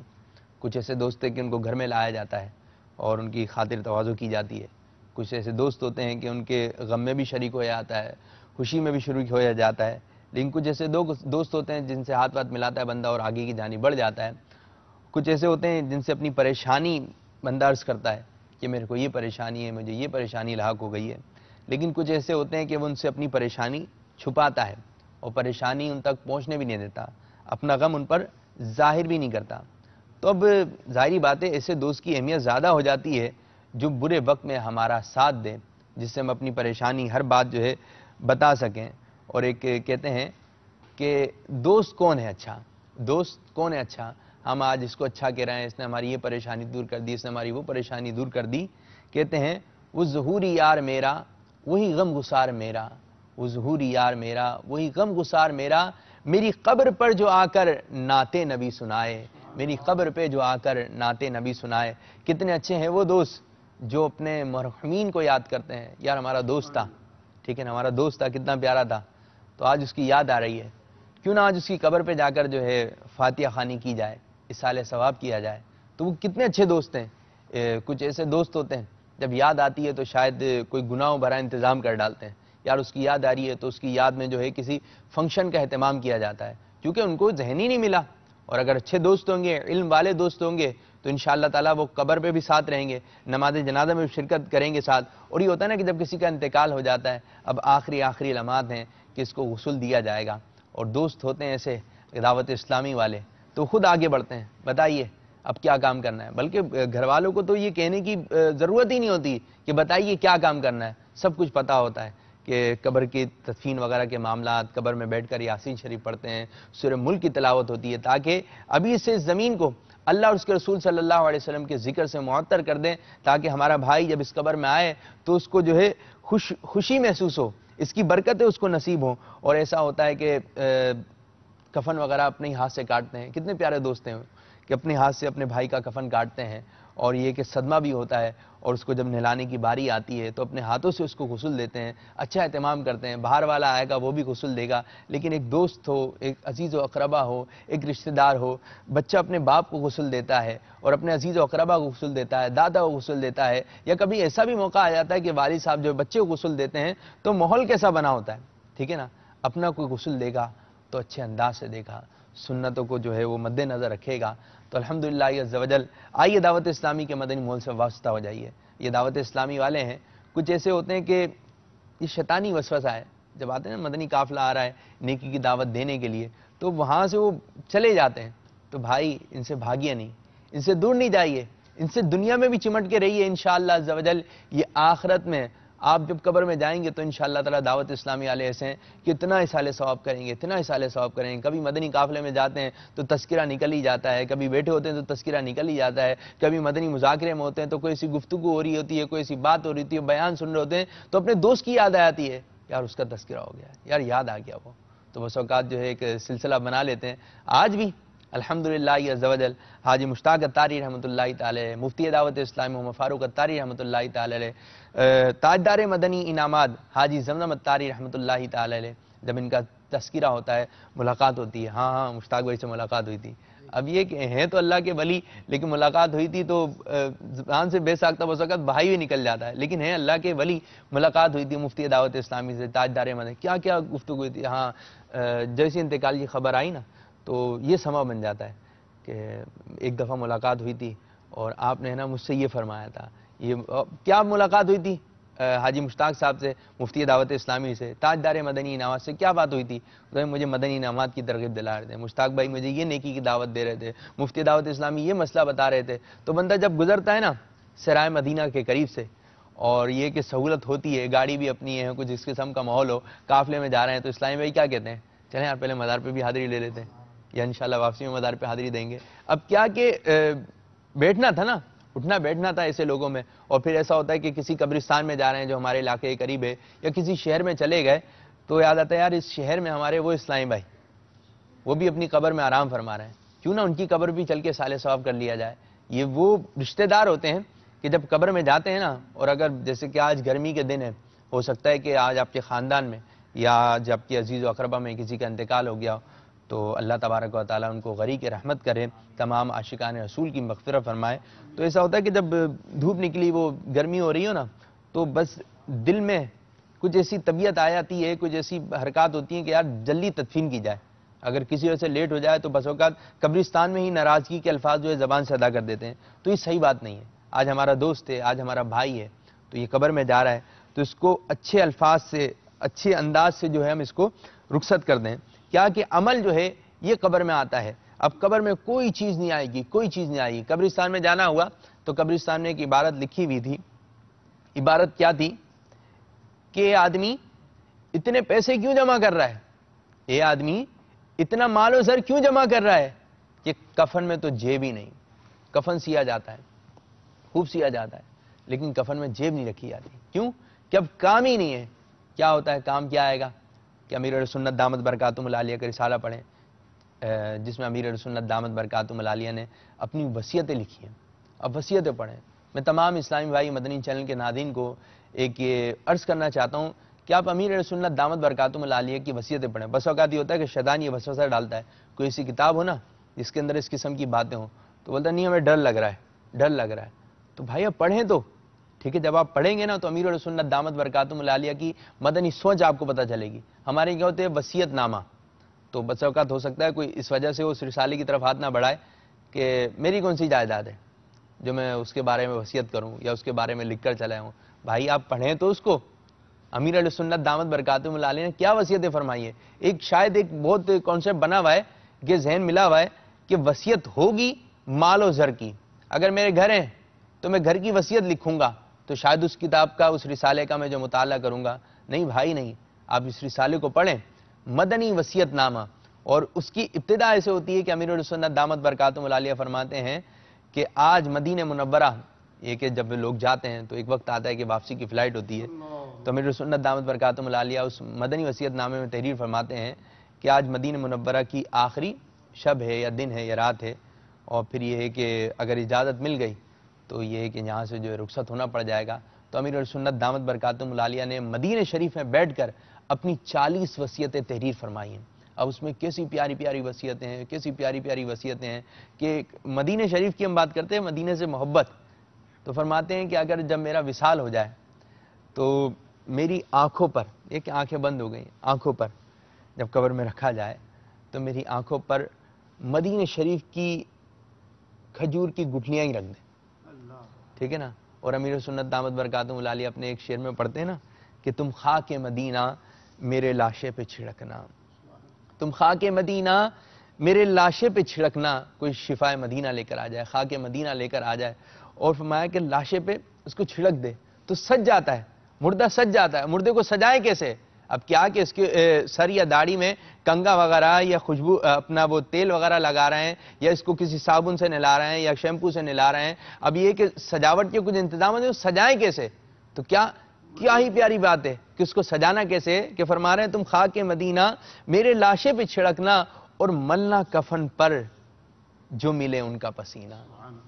کچھ ایسے دوست ہیں کہ ان کو گھر میں لایا جاتا ہے اور ان کی خاطر تواضع کی جاتی ہے۔ کچھ ایسے دوست ہوتے ہیں کہ ان کے غم میں بھی شریک ہو جاتا ہے، خوشی میں بھی شریک ہو جاتا ہے۔ لیکن کچھ ایسے دوست ہوتے ہیں جن سے ہاتھ واتھ ملاتا ہے بندہ اور آگے کی جانب بڑھ جاتا ہے۔ کچھ ایسے ہوتے ہیں جن سے اپنی پریشانی بندہ عرض کرتا ہے کہ میرے کو یہ پریشانی ہے، مجھے یہ پریشانی لاحق ہو گئی ہے۔ لیکن کچھ ایسے ہوتے ہیں کہ وہ ان سے اپنی پریشانی چھپاتا ہے اور پریشانی ان تک پہنچنے بھی نہیں دیتا، اپنا غم ان پر ظاہر بھی نہیں کرتا۔ تو اب ظاہری بات ہے ایسے دوست کی اہمیت زیادہ ہو جاتی ہے جو برے وقت میں ہمارا ساتھ دے، جس سے ہم اپنی پریشانی ہر بات جو ہے بتا سکیں۔ اور ایک کہتے ہیں کہ دوست کون ہے اچھا، دوست کون ہے اچھا، ہم آج اس کو اچھا کہہ رہے ہیں، اس نے ہماری یہ پریشانی دور کر دی، اس نے ہماری وہ پریشانی دور کر دی۔ کہتے ہیں وہ ظہوری یار میرا وہی غم گسار میرا، وہ ظہوری یار میرا وہی غم گسار میرا، میری قبر پر جو آ کر نعت نبی سنائے، میری قبر پہ جو آ کر نعت نبی سنائے۔ کتنے اچھے ہیں وہ دوست جو اپنے مرحومین کو یاد کرتے ہیں۔ یار ہمارا دوست تھا، ٹھیک ہے نا، ہمارا دوست تھا، کتنا پیارا تھا، تو آج اس کی یاد آ رہی ہے، کیوں نہ آج اس کی قبر پہ جا کر جو ہے فاتحہ خوانی کی جائے، اصالہ ثواب کیا جائے۔ تو وہ کتنے اچھے دوست ہیں۔ کچھ ایسے دوست ہوتے ہیں جب یاد آتی ہے تو شاید کوئی گناہوں بھرا انتظام کر ڈالتے ہیں، یار اس کی یاد آ رہی ہے تو اس کی یاد میں جو ہے کسی فنکشن کا اہتمام کیا جاتا ہے، کیونکہ ان کو ذہن ہی نہیں ملا۔ اور اگر اچھے دوست ہوں گے، علم والے دوست ہوں گے تو انشاءاللہ تعالیٰ وہ قبر پہ بھی ساتھ رہیں گے، نماز جنازہ میں بھی شرکت کریں گے ساتھ۔ اور یہ ہوتا ہے نا کہ جب کسی کا انتقال ہو جاتا ہے، اب آخری لمحات ہیں کہ اس کو غسل دیا جائے گا، اور دوست ہوتے ہیں ایسے دعوت اسلامی والے تو خود آگے بڑھتے ہیں، بتائیے اب کیا کام کرنا ہے۔ بلکہ گھر والوں کو تو یہ کہنے کی ضرورت ہی نہیں ہوتی کہ بتائیے کیا کام کرنا ہے، سب کچھ پتہ ہوتا ہے کہ قبر کی تدفین وغیرہ کے معاملات، قبر میں بیٹھ کر یاسین شریف پڑھتے ہیں، سورہ ملک کی تلاوت ہوتی ہے، تاکہ ابھی سے زمین کو اللہ اور اس کے رسول صلی اللہ علیہ وسلم کے ذکر سے معطر کر دیں، تاکہ ہمارا بھائی جب اس قبر میں آئے تو اس کو جو ہے خوشی محسوس ہو، اس کی برکتیں اس کو نصیب ہوں۔ اور ایسا ہوتا ہے کہ کفن وغیرہ اپنے ہاتھ سے کاٹتے ہیں، کتنے پیارے دوست ہیں کہ اپنے ہاتھ سے اپنے بھائی کا کفن کاٹتے ہیں، اور یہ کہ صدمہ بھی ہوتا ہے، اور اس کو جب نہلانے کی باری آتی ہے تو اپنے ہاتھوں سے اس کو غسل دیتے ہیں، اچھا اہتمام کرتے ہیں۔ باہر والا آئے گا وہ بھی غسل دے گا، لیکن ایک دوست ہو، ایک عزیز و اقربا ہو، ایک رشتہ دار ہو، بچہ اپنے باپ کو غسل دیتا ہے اور اپنے عزیز و اقربا کو غسل دیتا ہے، دادا کو غسل دیتا ہے، یا کبھی ایسا بھی موقع آ جاتا ہے کہ والد صاحب جو بچے کو غسل دیتے ہیں تو ماحول کیسا بنا ہوتا ہے، ٹھیک ہے نا، اپنا کوئی غسل دے گا تو اچھے انداز سے دے گا، سنتوں کو جو ہے وہ مد نظر رکھے گا۔ تو الحمدللہ عز و جل، آئیے دعوت اسلامی کے مدنی ماحول سے وابستہ ہو جائیے۔ یہ دعوت اسلامی والے ہیں، کچھ ایسے ہوتے ہیں کہ یہ شیطانی وسوسہ ہے، جب آتے ہیں نا مدنی قافلہ آ رہا ہے نیکی کی دعوت دینے کے لیے تو وہاں سے وہ چلے جاتے ہیں، تو بھائی ان سے بھاگیے نہیں، ان سے دور نہیں جائیے، ان سے دنیا میں بھی چمٹ کے رہیے انشاءاللہ عز و جل۔ یہ آخرت میں آپ جب قبر میں جائیں گے تو انشاءاللہ تعالیٰ دعوت اسلامی والے ایسے ہیں کہ اتنا اصالہ ثواب کریں گے، اتنا اصالہ ثواب کریں گے۔ کبھی مدنی قافلے میں جاتے ہیں تو تذکرہ نکل ہی جاتا ہے، کبھی بیٹھے ہوتے ہیں تو تذکرہ نکل ہی جاتا ہے، کبھی مدنی مذاکرے میں ہوتے ہیں تو کوئی ایسی گفتگو ہو رہی ہوتی ہے، کوئی ایسی بات ہو رہی ہوتی ہے، بیان سن رہے ہوتے ہیں تو اپنے دوست کی یاد آ جاتی ہے، یار اس کا تذکرہ ہو گیا، یار یاد آ گیا وہ، تو بس اوقات جو ہے ایک سلسلہ بنا لیتے ہیں۔ آج بھی الحمدللہ عز و جل حاجی مشتاق اتاری رحمۃ اللہ تعالی، مفتی دعوت اسلامی محمد فاروق اتاری رحمۃ اللہ تعالی، تاجدار مدنی انعامات حاجی زمزم اتاری رحمۃ اللہ تعالی، جب ان کا تذکرہ ہوتا ہے، ملاقات ہوتی ہے، ہاں مشتاق بھائی سے ملاقات ہوئی تھی، اب یہ کہ ہیں تو اللہ کے ولی، لیکن ملاقات ہوئی تھی تو زبان سے بے ساختہ وقت بھائی بھی نکل جاتا ہے، لیکن ہیں اللہ کے ولی، ملاقات ہوئی تھی مفتی دعوت اسلامی سے، تاجدار مدنی، کیا کیا گفتگو ہوئی تھی. ہاں جیسی انتقال کی خبر آئی نا تو یہ سما بن جاتا ہے کہ ایک دفعہ ملاقات ہوئی تھی اور آپ نے نا مجھ سے یہ فرمایا تھا. یہ کیا ملاقات ہوئی تھی حاجی مشتاق صاحب سے، مفتی دعوت اسلامی سے، تاجدار مدنی انعامات سے، کیا بات ہوئی تھی؟ مجھے مدنی انعامات کی ترغیب دلا رہے تھے، مشتاق بھائی مجھے یہ نیکی کی دعوت دے رہے تھے، مفتی دعوت اسلامی یہ مسئلہ بتا رہے تھے. تو بندہ جب گزرتا ہے نا سرائے مدینہ کے قریب سے، اور یہ کہ سہولت ہوتی ہے، گاڑی بھی اپنی ہے، کچھ اس قسم کا ماحول ہو، قافلے میں جا رہے ہیں، تو اسلامی بھائی کیا کہتے ہیں؟ چلیں یار پہلے مزار پہ بھی حاضری لے لیتے ہیں، یا انشاءاللہ واپسی میں مزار پہ حاضری دیں گے. اب کیا کہ بیٹھنا تھا نا، اٹھنا بیٹھنا تھا ایسے لوگوں میں. اور پھر ایسا ہوتا ہے کہ کسی قبرستان میں جا رہے ہیں جو ہمارے علاقے کے قریب ہے، یا کسی شہر میں چلے گئے تو یاد آتا ہے یار اس شہر میں ہمارے وہ اسلامی بھائی وہ بھی اپنی قبر میں آرام فرما رہے ہیں، کیوں نہ ان کی قبر بھی چل کے صالح ثواب کر لیا جائے. یہ وہ رشتہ دار ہوتے ہیں کہ جب قبر میں جاتے ہیں نا، اور اگر جیسے کہ آج گرمی کے دن ہے، ہو سکتا ہے کہ آج آپ کے خاندان میں یا آج آپ کے عزیز و اقربا میں کسی کا انتقال ہو گیا، تو اللہ تبارک و تعالیٰ ان کو غریق رحمت کرے، تمام عاشقان رسول کی مغفرت فرمائے. تو ایسا ہوتا ہے کہ جب دھوپ نکلی، وہ گرمی ہو رہی ہو نا، تو بس دل میں کچھ ایسی طبیعت آ جاتی ہے، کچھ ایسی حرکات ہوتی ہیں کہ یار جلدی تدفین کی جائے. اگر کسی وجہ سے لیٹ ہو جائے تو بس اوقات قبرستان میں ہی ناراضگی کے الفاظ جو ہے زبان سے ادا کر دیتے ہیں. تو یہ صحیح بات نہیں ہے. آج ہمارا دوست ہے، آج ہمارا بھائی ہے، تو یہ قبر میں جا رہا ہے، تو اس کو اچھے الفاظ سے، اچھے انداز سے جو ہے ہم اس کو رخصت کر دیں. کیا کہ عمل جو ہے یہ قبر میں آتا ہے. اب قبر میں کوئی چیز نہیں آئے گی، کوئی چیز نہیں آئے گی. قبرستان میں جانا ہوا تو قبرستان میں ایک عبارت لکھی ہوئی تھی. عبارت کیا تھی کہ آدمی اتنے پیسے کیوں جمع کر رہا ہے، اے آدمی اتنا مال و زر کیوں جمع کر رہا ہے، کہ کفن میں تو جیب ہی نہیں. کفن سیا جاتا ہے، خوب سیا جاتا ہے، لیکن کفن میں جیب نہیں رکھی جاتی. کیوں؟ کہ اب کام ہی نہیں ہے. کیا ہوتا ہے؟ کام کیا آئے گا کہ امیر سنت دامت برکاتہم العالیہ کا رسالہ پڑھیں، جس میں امیر سنت دامت برکاتہم العالیہ نے اپنی وصیتیں لکھی ہیں. اب وصیتیں پڑھیں. میں تمام اسلامی بھائی مدنی چینل کے ناظرین کو ایک یہ عرض کرنا چاہتا ہوں کہ آپ امیر سنت دامت برکاتہم العالیہ کی وصیتیں پڑھیں. بس اوقات یہ ہوتا ہے کہ شیطان یہ وسوسہ ڈالتا ہے، کوئی ایسی کتاب ہو نا جس کے اندر اس قسم کی باتیں ہوں، تو بولتا نہیں ہمیں ڈر لگ رہا ہے، ڈر لگ رہا ہے. تو بھائی اب پڑھیں تو ٹھیک ہے. جب آپ پڑھیں گے نا تو امیر سنت دامت برکاتہم العالیہ کی مدنی سوچ آپ کو پتہ چلے گی. ہمارے کیا ہوتے ہیں وصیت نامہ، تو بس اوقات ہو سکتا ہے کوئی اس وجہ سے اس رسالے کی طرف ہاتھ نہ بڑھائے کہ میری کون سی جائیداد ہے جو میں اس کے بارے میں وصیت کروں یا اس کے بارے میں لکھ کر چلا ہوں. بھائی آپ پڑھیں تو اس کو. امیر علیہ سنت دامت برکاتہم العالیہ نے کیا وصیتیں فرمائی ہیں. ایک شاید ایک بہت کانسیپٹ بنا ہوا ہے کہ ذہن ملا ہوا ہے کہ وصیت ہوگی مال و زر کی. اگر میرے گھر ہیں تو میں گھر کی وصیت لکھوں گا تو شاید اس کتاب کا، اس رسالے کا میں جو مطالعہ کروں گا. نہیں بھائی نہیں، آپ اس رسالے کو پڑھیں، مدنی وصیت نامہ. اور اس کی ابتدا ایسے ہوتی ہے کہ امیر السنت دامت برکاتہم العالیہ فرماتے ہیں کہ آج مدینہ منورہ، یہ کہ جب لوگ جاتے ہیں تو ایک وقت آتا ہے کہ واپسی کی فلائٹ ہوتی ہے، تو امیر السنت دامت برکاتہم العالیہ اس مدنی وصیت نامے میں تحریر فرماتے ہیں کہ آج مدینہ منورہ کی آخری شب ہے یا دن ہے یا رات ہے، اور پھر یہ ہے کہ اگر اجازت مل گئی تو یہ ہے کہ یہاں سے جو ہے رخصت ہونا پڑ جائے گا. تو امیر السنت دامت برکاتہم العالیہ نے مدینہ شریف میں بیٹھ کر اپنی 40 وصیتیں تحریر فرمائی ہیں. اب اس میں کیسی پیاری پیاری وصیتیں ہیں، کیسی پیاری پیاری وصیتیں ہیں کہ مدینہ شریف کی ہم بات کرتے ہیں، مدینہ سے محبت. تو فرماتے ہیں کہ اگر جب میرا وصال ہو جائے تو میری آنکھوں پر، ایک آنکھیں بند ہو گئیں، آنکھوں پر جب قبر میں رکھا جائے تو میری آنکھوں پر مدینہ شریف کی کھجور کی گٹھلیاں ہی رکھ دیں. ٹھیک ہے نا. اور امیر سنت دامت برکاتہم العالیہ اپنے ایک شعر میں پڑھتے ہیں نا کہ تم خاک مدینہ میرے لاشے پہ چھڑکنا، تم خاک مدینہ میرے لاشے پہ چھڑکنا. کوئی شفائے مدینہ لے کر آ جائے، خاک مدینہ لے کر آ جائے، اور فرمایا کہ لاشے پہ اس کو چھڑک دے تو سج جاتا ہے، مردہ سج جاتا ہے. مردے کو سجائے کیسے؟ اب کیا کہ اس کے سر یا داڑھی میں کنگا وغیرہ یا خوشبو اپنا وہ تیل وغیرہ لگا رہے ہیں، یا اس کو کسی صابن سے نلا رہے ہیں یا شیمپو سے نلا رہے ہیں. اب یہ کہ سجاوٹ کے کچھ انتظامات ہیں، سجائیں کیسے؟ تو کیا ہی پیاری بات ہے کہ اس کو سجانا کیسے ہے کہ فرما رہے ہیں تم خاک مدینہ میرے لاشے پہ چھڑکنا اور ملنا کفن پر جو ملے ان کا پسینہ.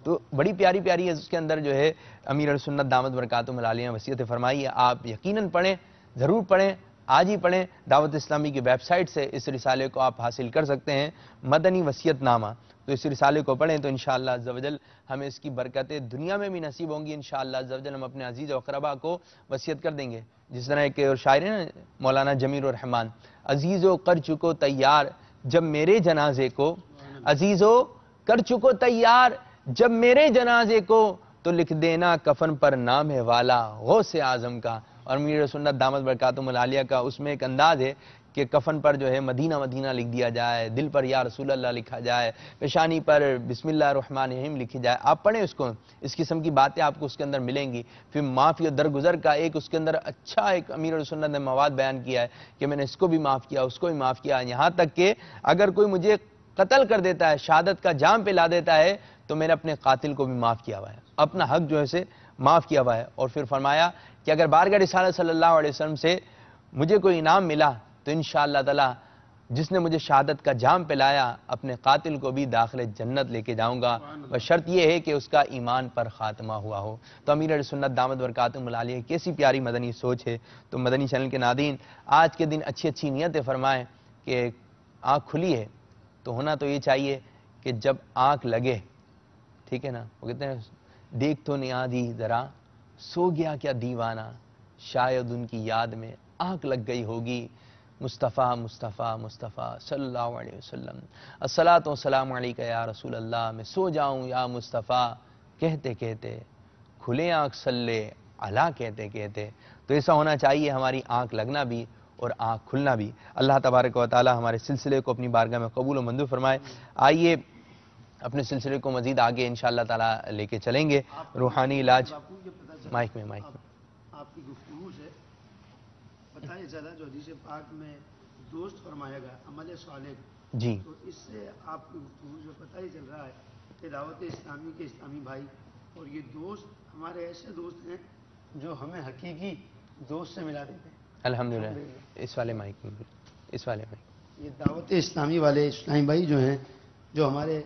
تو بڑی پیاری پیاری ہے اس کے اندر جو ہے امیر السنت دامت برکاتہم العالیہ نے وصیت فرمائی ہے. آپ یقیناً پڑھیں، ضرور پڑھیں. آج ہی پڑھیں. دعوت اسلامی کی ویب سائٹ سے اس رسالے کو آپ حاصل کر سکتے ہیں، مدنی وصیت نامہ. تو اس رسالے کو پڑھیں تو انشاءاللہ عزوجل ہمیں اس کی برکتیں دنیا میں بھی نصیب ہوں گی. انشاءاللہ عزوجل ہم اپنے عزیز و اقربا کو وصیت کر دیں گے. جس طرح ایک اور شاعر ہے نا مولانا جمیل الرحمان، عزیزو کر چکو تیار جب میرے جنازے کو، عزیزو کر چکو تیار جب میرے جنازے کو، تو لکھ دینا کفن پر نام ہے والا غوث اعظم کا. اور امیر سنت دامت برکاتہم العالیہ کا اس میں ایک انداز ہے کہ کفن پر جو ہے مدینہ مدینہ لکھ دیا جائے، دل پر یا رسول اللہ لکھا جائے، پیشانی پر بسم اللہ الرحمن الرحیم لکھی جائے. آپ پڑھیں اس کو، اس قسم کی باتیں آپ کو اس کے اندر ملیں گی. پھر معافی و درگزر کا ایک اس کے اندر اچھا ایک امیر سنت نے مواد بیان کیا ہے کہ میں نے اس کو بھی معاف کیا، اس کو بھی معاف کیا، یہاں تک کہ اگر کوئی مجھے قتل کر دیتا ہے، شہادت کا جام پہ لا دیتا ہے، تو میں نے اپنے قاتل کو بھی معاف کیا ہوا ہے، اپنا حق جو ہے اسے معاف کیا ہوا ہے. اور پھر فرمایا کہ اگر بارگاہ رسالت صلی اللہ علیہ وسلم سے مجھے کوئی انعام ملا تو انشاءاللہ تعالی جس نے مجھے شہادت کا جام پلایا اپنے قاتل کو بھی داخل جنت لے کے جاؤں گا، بس شرط یہ ہے کہ اس کا ایمان پر خاتمہ ہوا ہو. تو امیر سنت دامت برکاتہم العالیہ کیسی پیاری مدنی سوچ ہے. تو مدنی چینل کے ناظرین آج کے دن اچھی اچھی نیتیں فرمائیں کہ آنکھ کھلی ہے تو ہونا تو یہ چاہیے کہ جب آنکھ لگے، ٹھیک ہے نا، وہ کہتے ہیں دیکھ تو نیادی ذرا سو گیا کیا دیوانہ، شاید ان کی یاد میں آنکھ لگ گئی ہوگی. مصطفیٰ مصطفیٰ مصطفیٰ صلی اللہ علیہ وسلم، الصلاۃ والسلام علیکہ یا رسول اللہ، میں سو جاؤں یا مصطفیٰ کہتے کہتے، کھلے آنکھ صلی علی کہتے کہتے. تو ایسا ہونا چاہیے، ہماری آنکھ لگنا بھی اور آنکھ کھلنا بھی. اللہ تبارک و تعالی ہمارے سلسلے کو اپنی بارگاہ میں قبول و منظور فرمائے. آئیے اپنے سلسلے کو مزید آگے انشاءاللہ تعالی لے کے چلیں گے. روحانی علاج مائک میں آپ کی گفتگو سے پتہ یہ چلا جو حدیث پاک میں دوست فرمایا گیا عمل صالح، جی، تو اس سے آپ کی گفتگو سے پتہ ہی چل رہا ہے کہ دعوت اسلامی کے اسلامی بھائی اور یہ دوست ہمارے ایسے دوست ہیں جو ہمیں حقیقی دوست سے ملا دیتے ہیں. الحمدللہ. اس والے مائک میں، اس والے مائک. یہ دعوت اسلامی والے اسلامی بھائی جو ہیں، جو ہمارے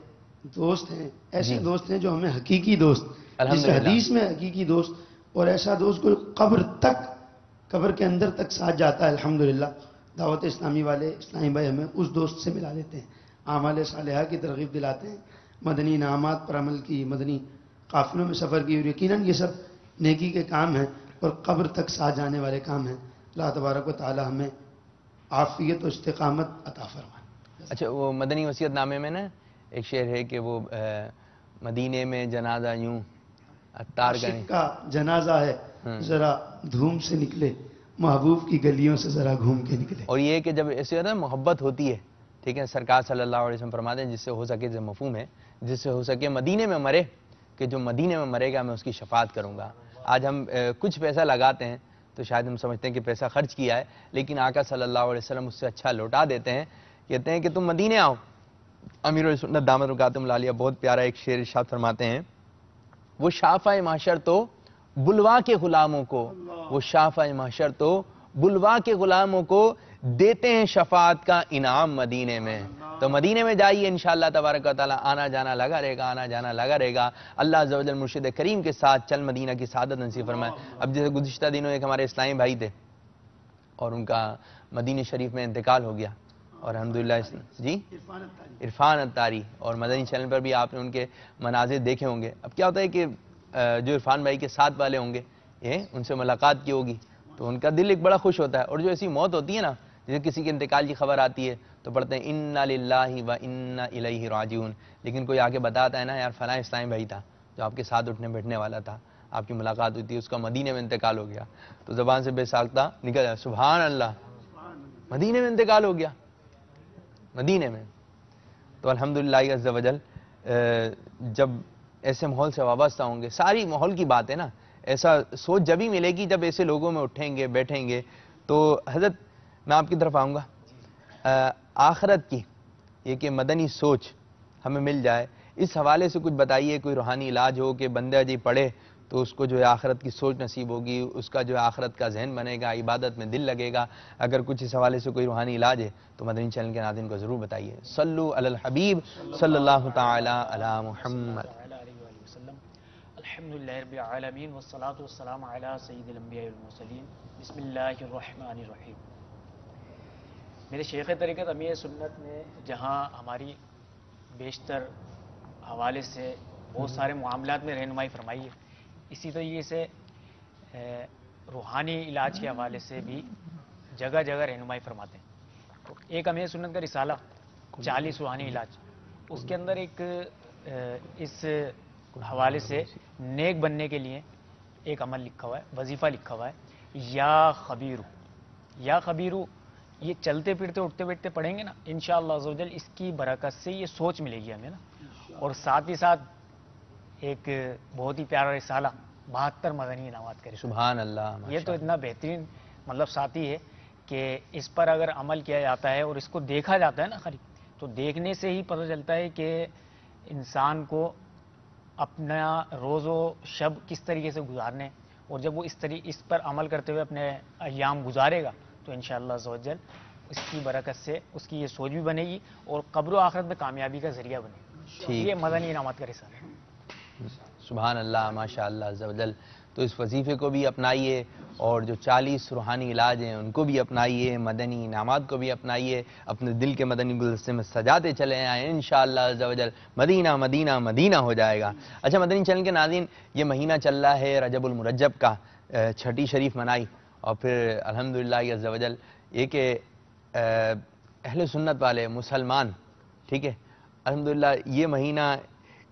دوست ہیں، ایسے جی. دوست ہیں جو ہمیں حقیقی دوست، جس الحمدللہ. حدیث میں حقیقی دوست، اور ایسا دوست کو قبر تک، قبر کے اندر تک ساتھ جاتا ہے. الحمدللہ دعوت اسلامی والے اسلامی بھائی ہمیں اس دوست سے ملا دیتے ہیں، اعمال صالحہ کی ترغیب دلاتے ہیں، مدنی انعامات پر عمل کی، مدنی قافلوں میں سفر کی، اور یقیناً یہ سب نیکی کے کام ہیں اور قبر تک ساتھ جانے والے کام ہیں. اللہ تبارک و تعالی ہمیں عافیت و استقامت عطا فرمائے. اچھا، وہ مدنی وصیت نامے میں نا ایک شعر ہے کہ وہ مدینے میں جنازہ یوں اتار عاشق کا جنازہ ہے ذرا دھوم سے نکلے، محبوب کی گلیوں سے ذرا گھوم کے نکلے. اور یہ ہے کہ جب ایسے ہوتا ہے محبت ہوتی ہے، ٹھیک ہے، سرکار صلی اللہ علیہ وسلم فرماتے ہیں جس سے ہو سکے، جو مفہوم ہے جس سے ہو سکے مدینے میں مرے، کہ جو مدینے میں مرے گا میں اس کی شفاعت کروں گا. آج ہم کچھ پیسہ لگاتے ہیں تو شاید ہم سمجھتے ہیں کہ پیسہ خرچ کیا ہے، لیکن آقا صلی اللہ علیہ وسلم اس سے اچھا لوٹا دیتے ہیں. کہتے ہیں کہ تم مدینے آؤ. امیر سنت دامت برکاتہم العالیہ بہت پیارا ایک شعر ارشاد فرماتے ہیں، وہ شافع محشر تو بلوا کے غلاموں کو، وہ شافع محشر تو بلوا کے غلاموں کو دیتے ہیں شفاعت کا انعام مدینے میں. تو مدینے میں جائیے انشاءاللہ تبارک و تعالی، آنا جانا لگا رہے گا، آنا جانا لگا رہے گا. اللہ عز و جل مرشد کریم کے ساتھ چل مدینہ کی سعادت نصیب فرمائے. اب جیسے گزشتہ دنوں ایک ہمارے اسلامی بھائی تھے اور ان کا مدینہ شریف میں انتقال ہو گیا، اور الحمدللہ جی عرفان اتاری، اور مدنی چینل پر بھی آپ نے ان کے مناظر دیکھے ہوں گے. اب کیا ہوتا ہے کہ جو عرفان بھائی کے ساتھ والے ہوں گے، یہ ان سے ملاقات کی ہوگی تو ان کا دل ایک بڑا خوش ہوتا ہے. اور جو ایسی موت ہوتی ہے نا، جیسے کسی کے انتقال کی خبر آتی ہے تو پڑھتے ہیں انا للہ و انا الیہ راجعون، لیکن کوئی آگے بتاتا ہے نا یار فلاں اسلامی بھائی تھا جو آپ کے ساتھ اٹھنے بیٹھنے والا تھا، آپ کی ملاقات ہوئی تھی، اس کا مدینے میں انتقال ہو گیا، تو زبان سے بے ساختہ نکل جائے سبحان اللہ، مدینے میں انتقال ہو گیا، مدینے میں. تو الحمدللہ عز و جل جب ایسے ماحول سے وابستہ ہوں گے، ساری ماحول کی بات ہے نا، ایسا سوچ جب ہی ملے گی جب ایسے لوگوں میں اٹھیں گے، بیٹھیں گے. تو حضرت میں آپ کی طرف آؤں گا، آخرت کی یہ کہ مدنی سوچ ہمیں مل جائے، اس حوالے سے کچھ بتائیے. کوئی روحانی علاج ہو کہ بندہ جی پڑھے تو اس کو جو ہے آخرت کی سوچ نصیب ہوگی، اس کا جو ہے آخرت کا ذہن بنے گا، عبادت میں دل لگے گا. اگر کچھ اس حوالے سے کوئی روحانی علاج ہے تو مدنی چینل کے ناظرین کو ضرور بتائیے. صلو علی الحبیب صلی اللہ تعالی علی محمد. الحمدللہ رب العالمین والصلاة والسلام علی سید الانبیاء والمرسلین. بسم اللہ الرحمن الرحیم. میرے شیخ طریقت امیر سنت نے جہاں ہماری بیشتر حوالے سے بہت سارے معاملات میں رہنمائی فرمائی ہے، اسی طریقے سے روحانی علاج کے حوالے سے بھی جگہ جگہ رہنمائی فرماتے ہیں. تو ایک امیر سنت کا رسالہ 40 روحانی علاج، اس کے اندر ایک اس حوالے سے نیک بننے کے لیے ایک عمل لکھا ہوا ہے، وظیفہ لکھا ہوا ہے، یا خبیرو. یا خبیرو یہ چلتے پھرتے اٹھتے بیٹھتے پڑھیں گے نا انشاءاللہ عز و جل، اس کی برکت سے یہ سوچ ملے گی ہمیں نا. اور ساتھ ہی ساتھ ایک بہت ہی پیارا رسالہ 72 مدنی انعامات کا رسالہ. سبحان اللہ. یہ تو اتنا بہترین مطلب ساتھی ہے کہ اس پر اگر عمل کیا جاتا ہے اور اس کو دیکھا جاتا ہے نا خالی، تو دیکھنے سے ہی پتہ چلتا ہے کہ انسان کو اپنا روز و شب کس طریقے سے گزارنے، اور جب وہ اس پر عمل کرتے ہوئے اپنے ایام گزارے گا تو انشاءاللہ عز و جل اس کی برکت سے اس کی یہ سوچ بھی بنے گی اور قبر و آخرت میں کامیابی کا ذریعہ بنے گا. یہ مدنی انعامات کا رسالہ ہے. سبحان اللہ، ماشاء اللہ عز و جل. تو اس وظیفے کو بھی اپنائیے اور جو 40 روحانی علاج ہیں ان کو بھی اپنائیے، مدنی انعامات کو بھی اپنائیے، اپنے دل کے مدنی گلدستے میں سجاتے چلے آئیں. انشاءاللہ عز و جل مدینہ مدینہ مدینہ ہو جائے گا. اچھا مدنی چینل کے ناظرین، یہ مہینہ چل رہا ہے رجب المرجب کا، چھٹی شریف منائی، اور پھر الحمدللہ عز و جل یہ کہ اہل سنت والے مسلمان، ٹھیک ہے، الحمدللہ یہ مہینہ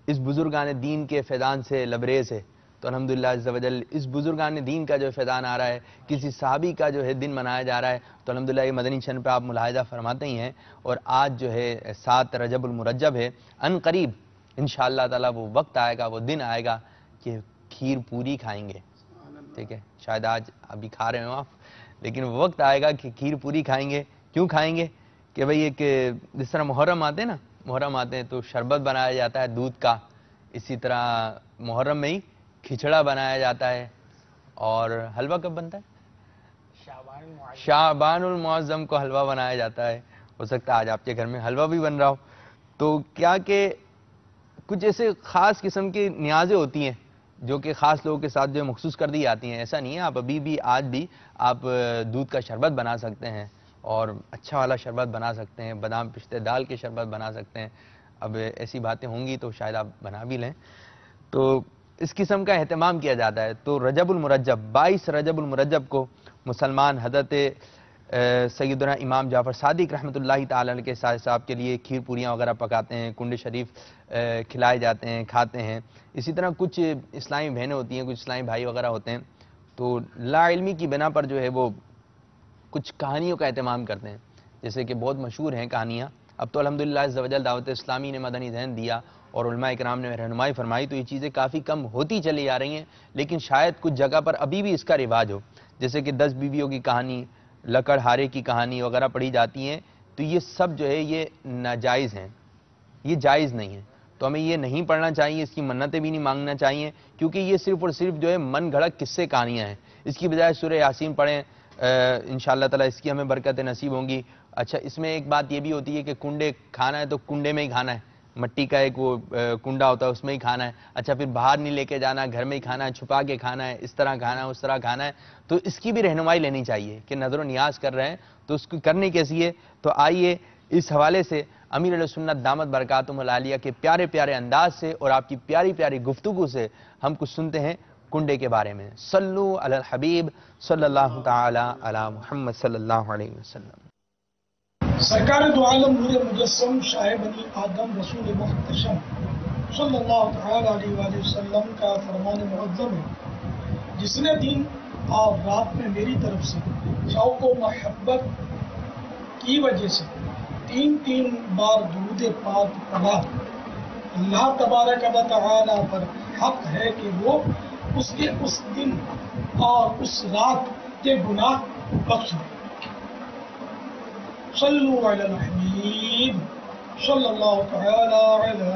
اس بزرگان دین کے فیضان سے لبریز ہے. تو الحمدللہ عز و جل اس بزرگان دین کا جو فیضان آ رہا ہے، کسی صحابی کا جو ہے دن منایا جا رہا ہے، تو الحمدللہ یہ مدنی چینل پہ آپ ملاحظہ فرماتے ہی ہیں. اور آج جو ہے 7 رجب المرجب ہے. ان قریب انشاءاللہ تعالیٰ وہ وقت آئے گا، وہ دن آئے گا کہ کھیر پوری کھائیں گے. ٹھیک ہے، شاید آج ابھی کھا رہے ہوں آپ، لیکن وہ وقت آئے گا کہ کھیر پوری کھائیں گے. کیوں کھائیں گے؟ کہ بھئی ایک جس طرح محرم آتے ہیں نا، محرم آتے ہیں تو شربت بنایا جاتا ہے دودھ کا، اسی طرح محرم میں ہی کھچڑا بنایا جاتا ہے. اور حلوہ کب بنتا ہے؟ شعبان المعظم کو حلوہ بنایا جاتا ہے. ہو سکتا ہے آج آپ کے گھر میں حلوہ بھی بن رہا ہو. تو کیا کہ کچھ ایسے خاص قسم کی نیازیں ہوتی ہیں جو کہ خاص لوگوں کے ساتھ جو مخصوص کر دی جاتی ہیں. ایسا نہیں ہے، آپ ابھی بھی آج بھی آپ دودھ کا شربت بنا سکتے ہیں اور اچھا والا شربت بنا سکتے ہیں، بادام پستے دال کے شربت بنا سکتے ہیں. اب ایسی باتیں ہوں گی تو شاید آپ بنا بھی لیں. تو اس قسم کا اہتمام کیا جاتا ہے. تو رجب المرجب 22 رجب المرجب کو مسلمان حضرت سیدنا امام جعفر صادق رحمۃ اللہ تعالیٰ علیہ کے صاحب کے لیے کھیر پوریاں وغیرہ پکاتے ہیں، کنڈ شریف کھلائے جاتے ہیں، کھاتے ہیں. اسی طرح کچھ اسلامی بہنیں ہوتی ہیں، کچھ اسلامی بھائی وغیرہ ہوتے ہیں، تو لا علمی کی بنا پر جو ہے وہ کچھ کہانیوں کا اہتمام کرتے ہیں، جیسے کہ بہت مشہور ہیں کہانیاں. اب تو الحمدللہ عز و جل دعوت اسلامی نے مدنی ذہن دیا اور علماء کرام نے رہنمائی فرمائی، تو یہ چیزیں کافی کم ہوتی چلی جا رہی ہیں. لیکن شاید کچھ جگہ پر ابھی بھی اس کا رواج ہو، جیسے کہ 10 بیویوں کی کہانی، لکڑ ہارے کی کہانی وغیرہ پڑھی جاتی ہیں. تو یہ سب جو ہے یہ ناجائز ہیں، یہ جائز نہیں ہے. تو ہمیں یہ نہیں پڑھنا چاہیے، اس کی منتیں بھی نہیں مانگنا چاہیے، کیونکہ یہ صرف اور صرف جو ہے من گھڑت قصے کہانیاں ہیں. اس کی بجائے سورہ یاسین پڑھیں، انشاءاللہ تعالیٰ اس کی ہمیں برکتیں نصیب ہوں گی. اچھا اس میں ایک بات یہ بھی ہوتی ہے کہ کنڈے کھانا ہے تو کنڈے میں ہی کھانا ہے، مٹی کا ایک وہ کنڈا ہوتا ہے اس میں ہی کھانا ہے. اچھا پھر باہر نہیں لے کے جانا، گھر میں ہی کھانا ہے، چھپا کے کھانا ہے، اس طرح کھانا ہے، اس طرح کھانا ہے. تو اس کی بھی رہنمائی لینی چاہیے کہ نظر و نیاز کر رہے ہیں تو اس کو کرنی کیسی ہے. تو آئیے اس حوالے سے امیر علیہ سنت دامت برکاتہم العالیہ کے پیارے پیارے انداز سے اور آپ کی پیاری پیاری گفتگو سے ہم کچھ سنتے ہیں کنڈے کے بارے میں. صلو علی الحبیب صلی اللہ تعالی علی محمد صلی اللہ علیہ وسلم. سرکار دو عالم نور مجسم شاہ بنی آدم رسول محتشم صلی اللہ تعالی علیہ وآلہ وسلم کا فرمان معظم ہے، جس نے دن اور رات میں میری طرف سے شوق و محبت کی وجہ سے 3 بار درود پاک پڑھا. اللہ تبارک و تعالی پر حق ہے کہ وہ اس کے اس دن اور اس رات کے گناہ بخش. صلو علی الحبیب صلی اللہ تعالی علی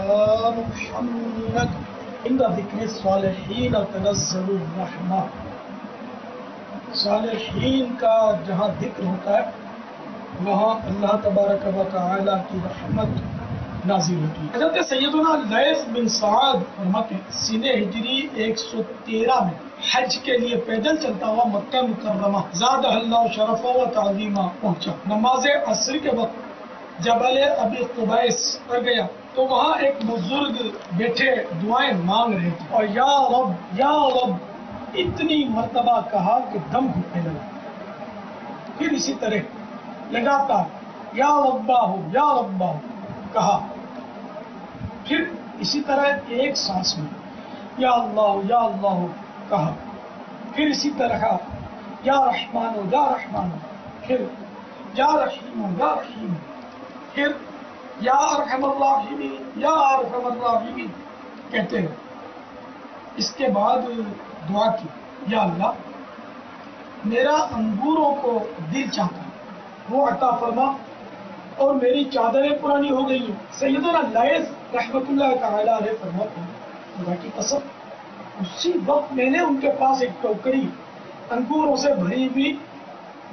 محمد. عند ذکر الصالحین تنزل الرحمہ. صالحین کا جہاں ذکر ہوتا ہے وہاں اللہ تبارک و تعالی کی رحمت نازل ہوتی ہے. حضرت سیدنا لیث بن سعد فرماتے ہیں سنہ ہجری 113 میں حج کے لیے پیدل چلتا ہوا مکہ مکرمہ زادہ اللہ شرفا و تعظیمہ پہنچا. نماز عصر کے وقت جبل ابی قبیس پر گیا تو وہاں ایک بزرگ بیٹھے دعائیں مانگ رہے تھے اور یا رب اتنی مرتبہ کہا کہ دم گھٹنے لگا. پھر اسی طرح لگاتار یا ربا کہا. پھر اسی طرح ایک سانس میں یا اللہ کہا. پھر اسی طرح یا رحمان پھر یا رحیم پھر یا ارحم الراحمین کہتے ہیں. اس کے بعد دعا کی یا اللہ میرا انگوروں کو دل چاہتا ہے وہ عطا فرما اور میری چادریں پرانی ہو گئی ہیں. سیدنا لیث رحمت اللہ تعالی علیہ فرماتے ہیں خدا کی قسم اسی وقت میں نے ان کے پاس ایک ٹوکری انگوروں سے بھری ہوئی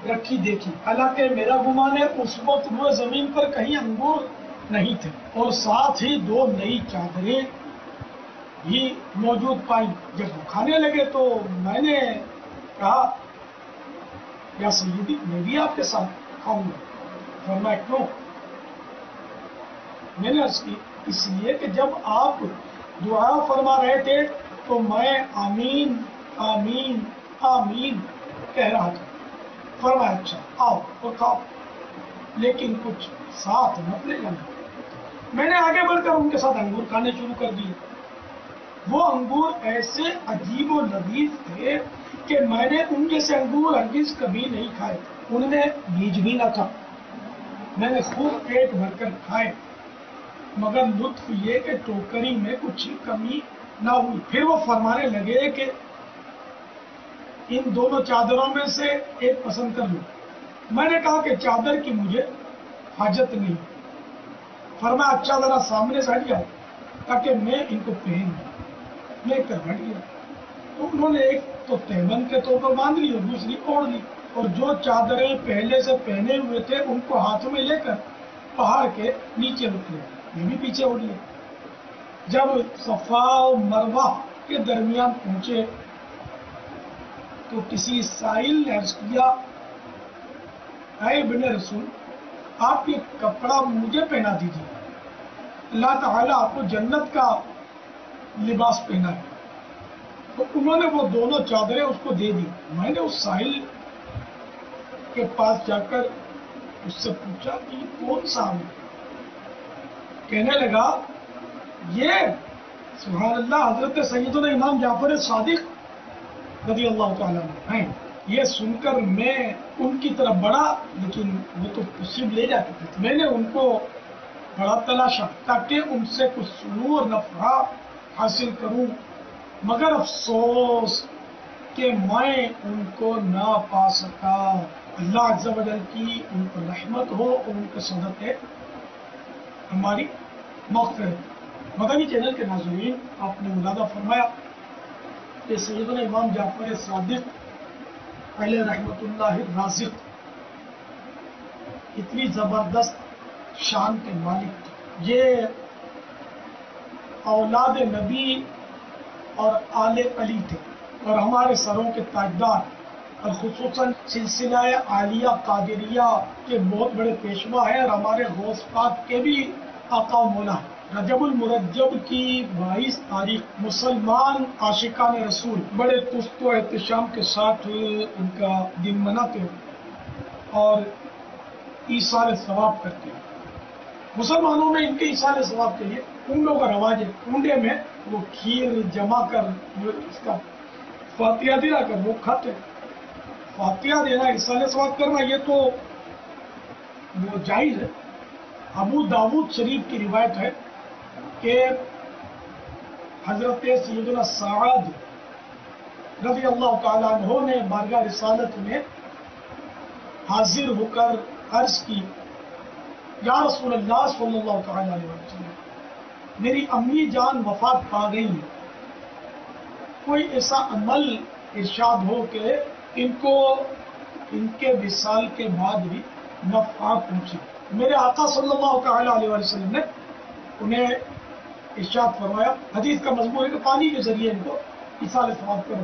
رکھی دیکھی. حالانکہ میرا گمان ہے اس وقت وہ زمین پر کہیں انگور نہیں تھے اور ساتھ ہی 2 نئی چادریں بھی موجود پائی. جب وہ کھانے لگے تو میں نے کہا یا سیدی میں بھی آپ کے ساتھ کھاؤں گا. فرمایا کیوں؟ میں نے عرض کی اس لیے کہ جب آپ دعا فرما رہے تھے تو میں آمین آمین آمین کہہ رہا تھا. فرمایا اچھا آؤ اور کھاؤ لیکن کچھ ساتھ مت لے جانا. میں نے آگے بڑھ کر ان کے ساتھ انگور کھانے شروع کر دیے. وہ انگور ایسے عجیب و لذیذ تھے کہ میں نے ان جیسے انگور ہرگز کبھی نہیں کھائے. ان میں بیج بھی نہ تھا. میں نے خوب پیٹ بھر کر کھائے مگر لطف یہ کہ ٹوکری میں کچھ کمی نہ ہوئی. پھر وہ فرمانے لگے کہ ان دونوں چادروں میں سے ایک پسند کر لو. میں نے کہا کہ چادر کی مجھے حاجت نہیں. فرمایا اچھا ذرا سامنے سے ہٹ جاؤ تاکہ میں ان کو پہن لوں. میں کر ہٹ گیا تو انہوں نے ایک تو تہبند کے طور پر باندھ لی اور دوسری اوڑھ لی اور جو چادریں پہلے سے پہنے ہوئے تھے ان کو ہاتھ میں لے کر پہاڑ کے نیچے رک لیا. یہ بھی پیچھے اڑ لیا. جب صفا و مروہ کے درمیان پہنچے تو کسی سائل نے عرض کیا اے ابن رسول آپ یہ کپڑا مجھے پہنا دیجیے. اللہ تعالیٰ آپ کو جنت کا لباس پہنا ہے. تو انہوں نے وہ دونوں چادریں اس کو دے دی. میں نے اس ساحل کے پاس جا کر اس سے پوچھا کہ یہ کون سا ہے؟ کہنے لگا یہ سبحان اللہ حضرت سیدنا امام جعفر صادق رضی اللہ تعالیٰ ہیں. یہ سن کر میں ان کی طرف بڑھا لیکن وہ تو پسیب لے جاتے تھے. میں نے ان کو بڑا تلاشا تاکہ ان سے کچھ سرور نفع حاصل کروں مگر افسوس کہ میں ان کو نہ پا سکا. اللہ عز و جل کی ان پر رحمت ہو اور ان کے صدقے ہماری مغفرت. مدنی چینل کے ناظرین آپ نے ملاحظہ فرمایا کہ سیدنا امام جعفر صادق علیہ رحمت اللہ رازق اتنی زبردست شان کے مالک تھے. یہ اولاد نبی اور آل علی تھے اور ہمارے سروں کے تاجدار اور خصوصاً سلسلہ عالیہ قادریہ کے بہت بڑے پیشوا ہیں اور ہمارے غوث پاک کے بھی آقا و مولا ہیں. رجب المرجب کی 22 تاریخ مسلمان عاشقان رسول بڑے تست و احتشام کے ساتھ ان کا دن مناتے ہیں اور ایصال ثواب کرتے ہیں. مسلمانوں میں ان کے ایصال ثواب کے لیے کنڈوں کا رواج ہے. کنڈے میں وہ کھیر جما کر اس کا فاتحہ دلا کر وہ کھاتے ہیں. فاتحہ دینا ایصال ثواب کرنا یہ تو وہ جائز ہے. ابو داود شریف کی روایت ہے کہ حضرت سیدنا سعد رضی اللہ تعالیٰ عنہ نے بارگاہ رسالت میں حاضر ہو کر عرض کی یا رسول اللہ صلی اللہ تعالیٰ علیہ وسلم میری امی جان وفات پا گئی ہیں. کوئی ایسا عمل ارشاد ہو کہ ان کو ان کے وصال کے بعد بھی نفع پہنچے. میرے آقا صلی اللہ تعالیٰ علیہ وسلم نے انہیں ارشاد فرمایا. حدیث کا مضمون ہے کہ پانی کے ذریعے ان کو ایصال ثواب کرو.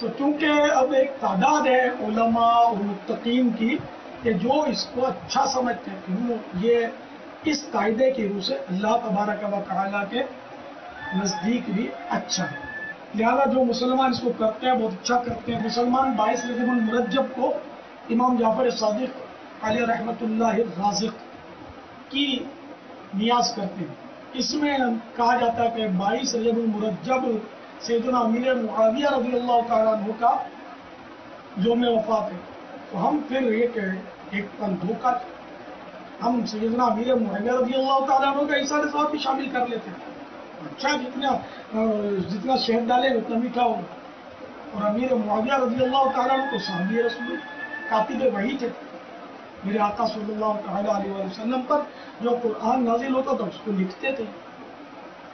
تو چونکہ اب ایک تعداد ہے علماء اور متقین کی کہ جو اس کو اچھا سمجھتے ہیں، یہ اس قاعدے کی روح سے اللہ تبارک و تعالیٰ کے نزدیک بھی اچھا ہے، لہذا جو مسلمان اس کو کرتے ہیں بہت اچھا کرتے ہیں۔ مسلمان 22 رجب المرجب کو امام جعفر صادق علیہ رحمۃ اللہ الرازق کی نیاز کرتے ہیں۔ اس میں کہا جاتا ہے کہ 22 رجب المرجب سیدنا امیر معاویہ رضی اللہ تعالیٰ عنہ کا یوم وفات ہے، تو ہم پھر ایک پل دھوکہ ہم سیدنا امیر معاویہ رضی اللہ تعالیٰ عنہ کا ایصال ثواب بھی شامل کر لیتے ہیں۔ اچھا جتنا شہد ڈالے اتنا میٹھا ہوگا، اور امیر معاویہ رضی اللہ تعالیٰ عنہ کو صحابی رسول کاتب وحی تھے، میرے آقا صلی اللہ تعالیٰ علیہ وسلم پر جو قرآن نازل ہوتا تھا اس کو لکھتے تھے،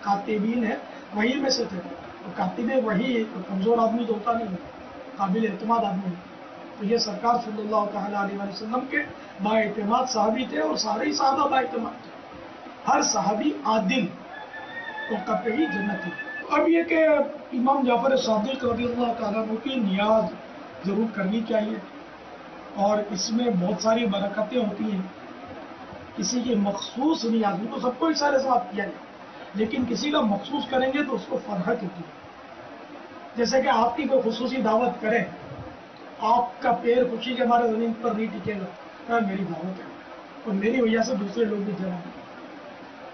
کاتبین ہے وحی میں سے تھے، اور کاتب وحی کمزور آدمی تو ہوتا نہیں، قابل اعتماد آدمی، تو یہ سرکار صلی اللہ تعالیٰ علیہ وسلم کے با اعتماد صحابی تھے، اور سارے ہی صحابہ با اعتماد تھے، ہر صحابی عادل تو قطعی جنتی۔ اب یہ کہ امام جعفر صادق رضی اللہ تعالیٰ عنہ کی نیاز ضرور کرنی چاہیے، اور اس میں بہت ساری برکتیں ہوتی ہیں۔ کسی کی مخصوص نیاز میں تو سب کو اشارے ثواب کیا جائے، لیکن کسی کا مخصوص کریں گے تو اس کو فرحت ہوتی ہے۔ جیسے کہ آپ کی کوئی خصوصی دعوت کرے، آپ کا پیر خوشی کے ہمارے زمین پر نہیں ٹکے گا، میری دعوت ہے اور میری وجہ سے دوسرے لوگ بھی جمع ہیں،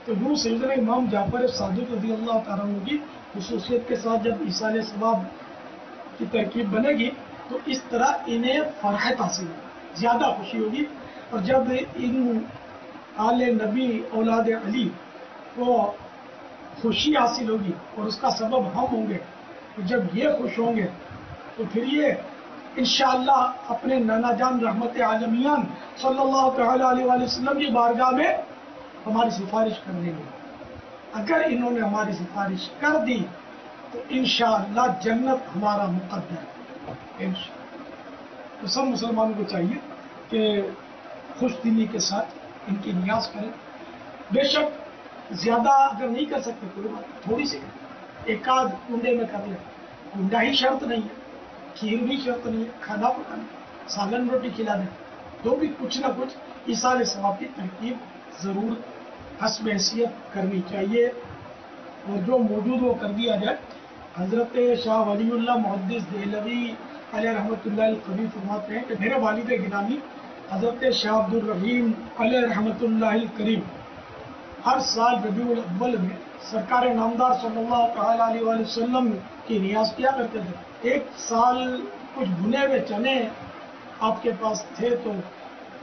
تو یوں سیدنا امام جعفر صادق رضی اللہ تعالیٰ عنہ کی خصوصیت کے ساتھ جب ایصال ثواب کی ترکیب بنے گی تو اس طرح انہیں فرحت حاصل ہوگی، زیادہ خوشی ہوگی، اور جب ان آل نبی اولاد علی کو خوشی حاصل ہوگی اور اس کا سبب ہم ہوں گے، تو جب یہ خوش ہوں گے تو پھر یہ انشاءاللہ اپنے نانا جان رحمت عالمیان صلی اللہ تعالیٰ علیہ وآلہ وسلم کی بارگاہ میں ہماری سفارش کر دیں گے۔ اگر انہوں نے ہماری سفارش کر دی تو انشاءاللہ جنت ہمارا مقدر ہے انشاءاللہ۔ تو سب مسلمانوں کو چاہیے کہ خوش دلی کے ساتھ ان کی نیاز کریں، بے شک زیادہ اگر نہیں کر سکتے کوئی بات، تھوڑی سی ایک آدھ کنڈے میں کر لیں، کنڈا ہی شرط نہیں ہے، کھیر بھی شرط نہیں ہے، کھانا پکانا، سالن روٹی کھلا دیں، تو بھی کچھ نہ کچھ ایصال ثواب کی ترکیب ضرور حسب حیثیت کرنی چاہیے، اور جو موجود وہ کر دیا جائے۔ حضرت شاہ ولی اللہ محدث دہلوی علیہ رحمۃ اللہ القوی فرماتے ہیں کہ میرے والد گرامی حضرت شاہ عبد الرحیم علیہ رحمۃ اللہ الکریم ہر سال ربیع الاول میں سرکار نامدار صلی اللہ تعالیٰ علیہ وآلہ وسلم کی نیاز کیا کرتے تھے۔ ایک سال کچھ بھنے ہوئے چنے آپ کے پاس تھے تو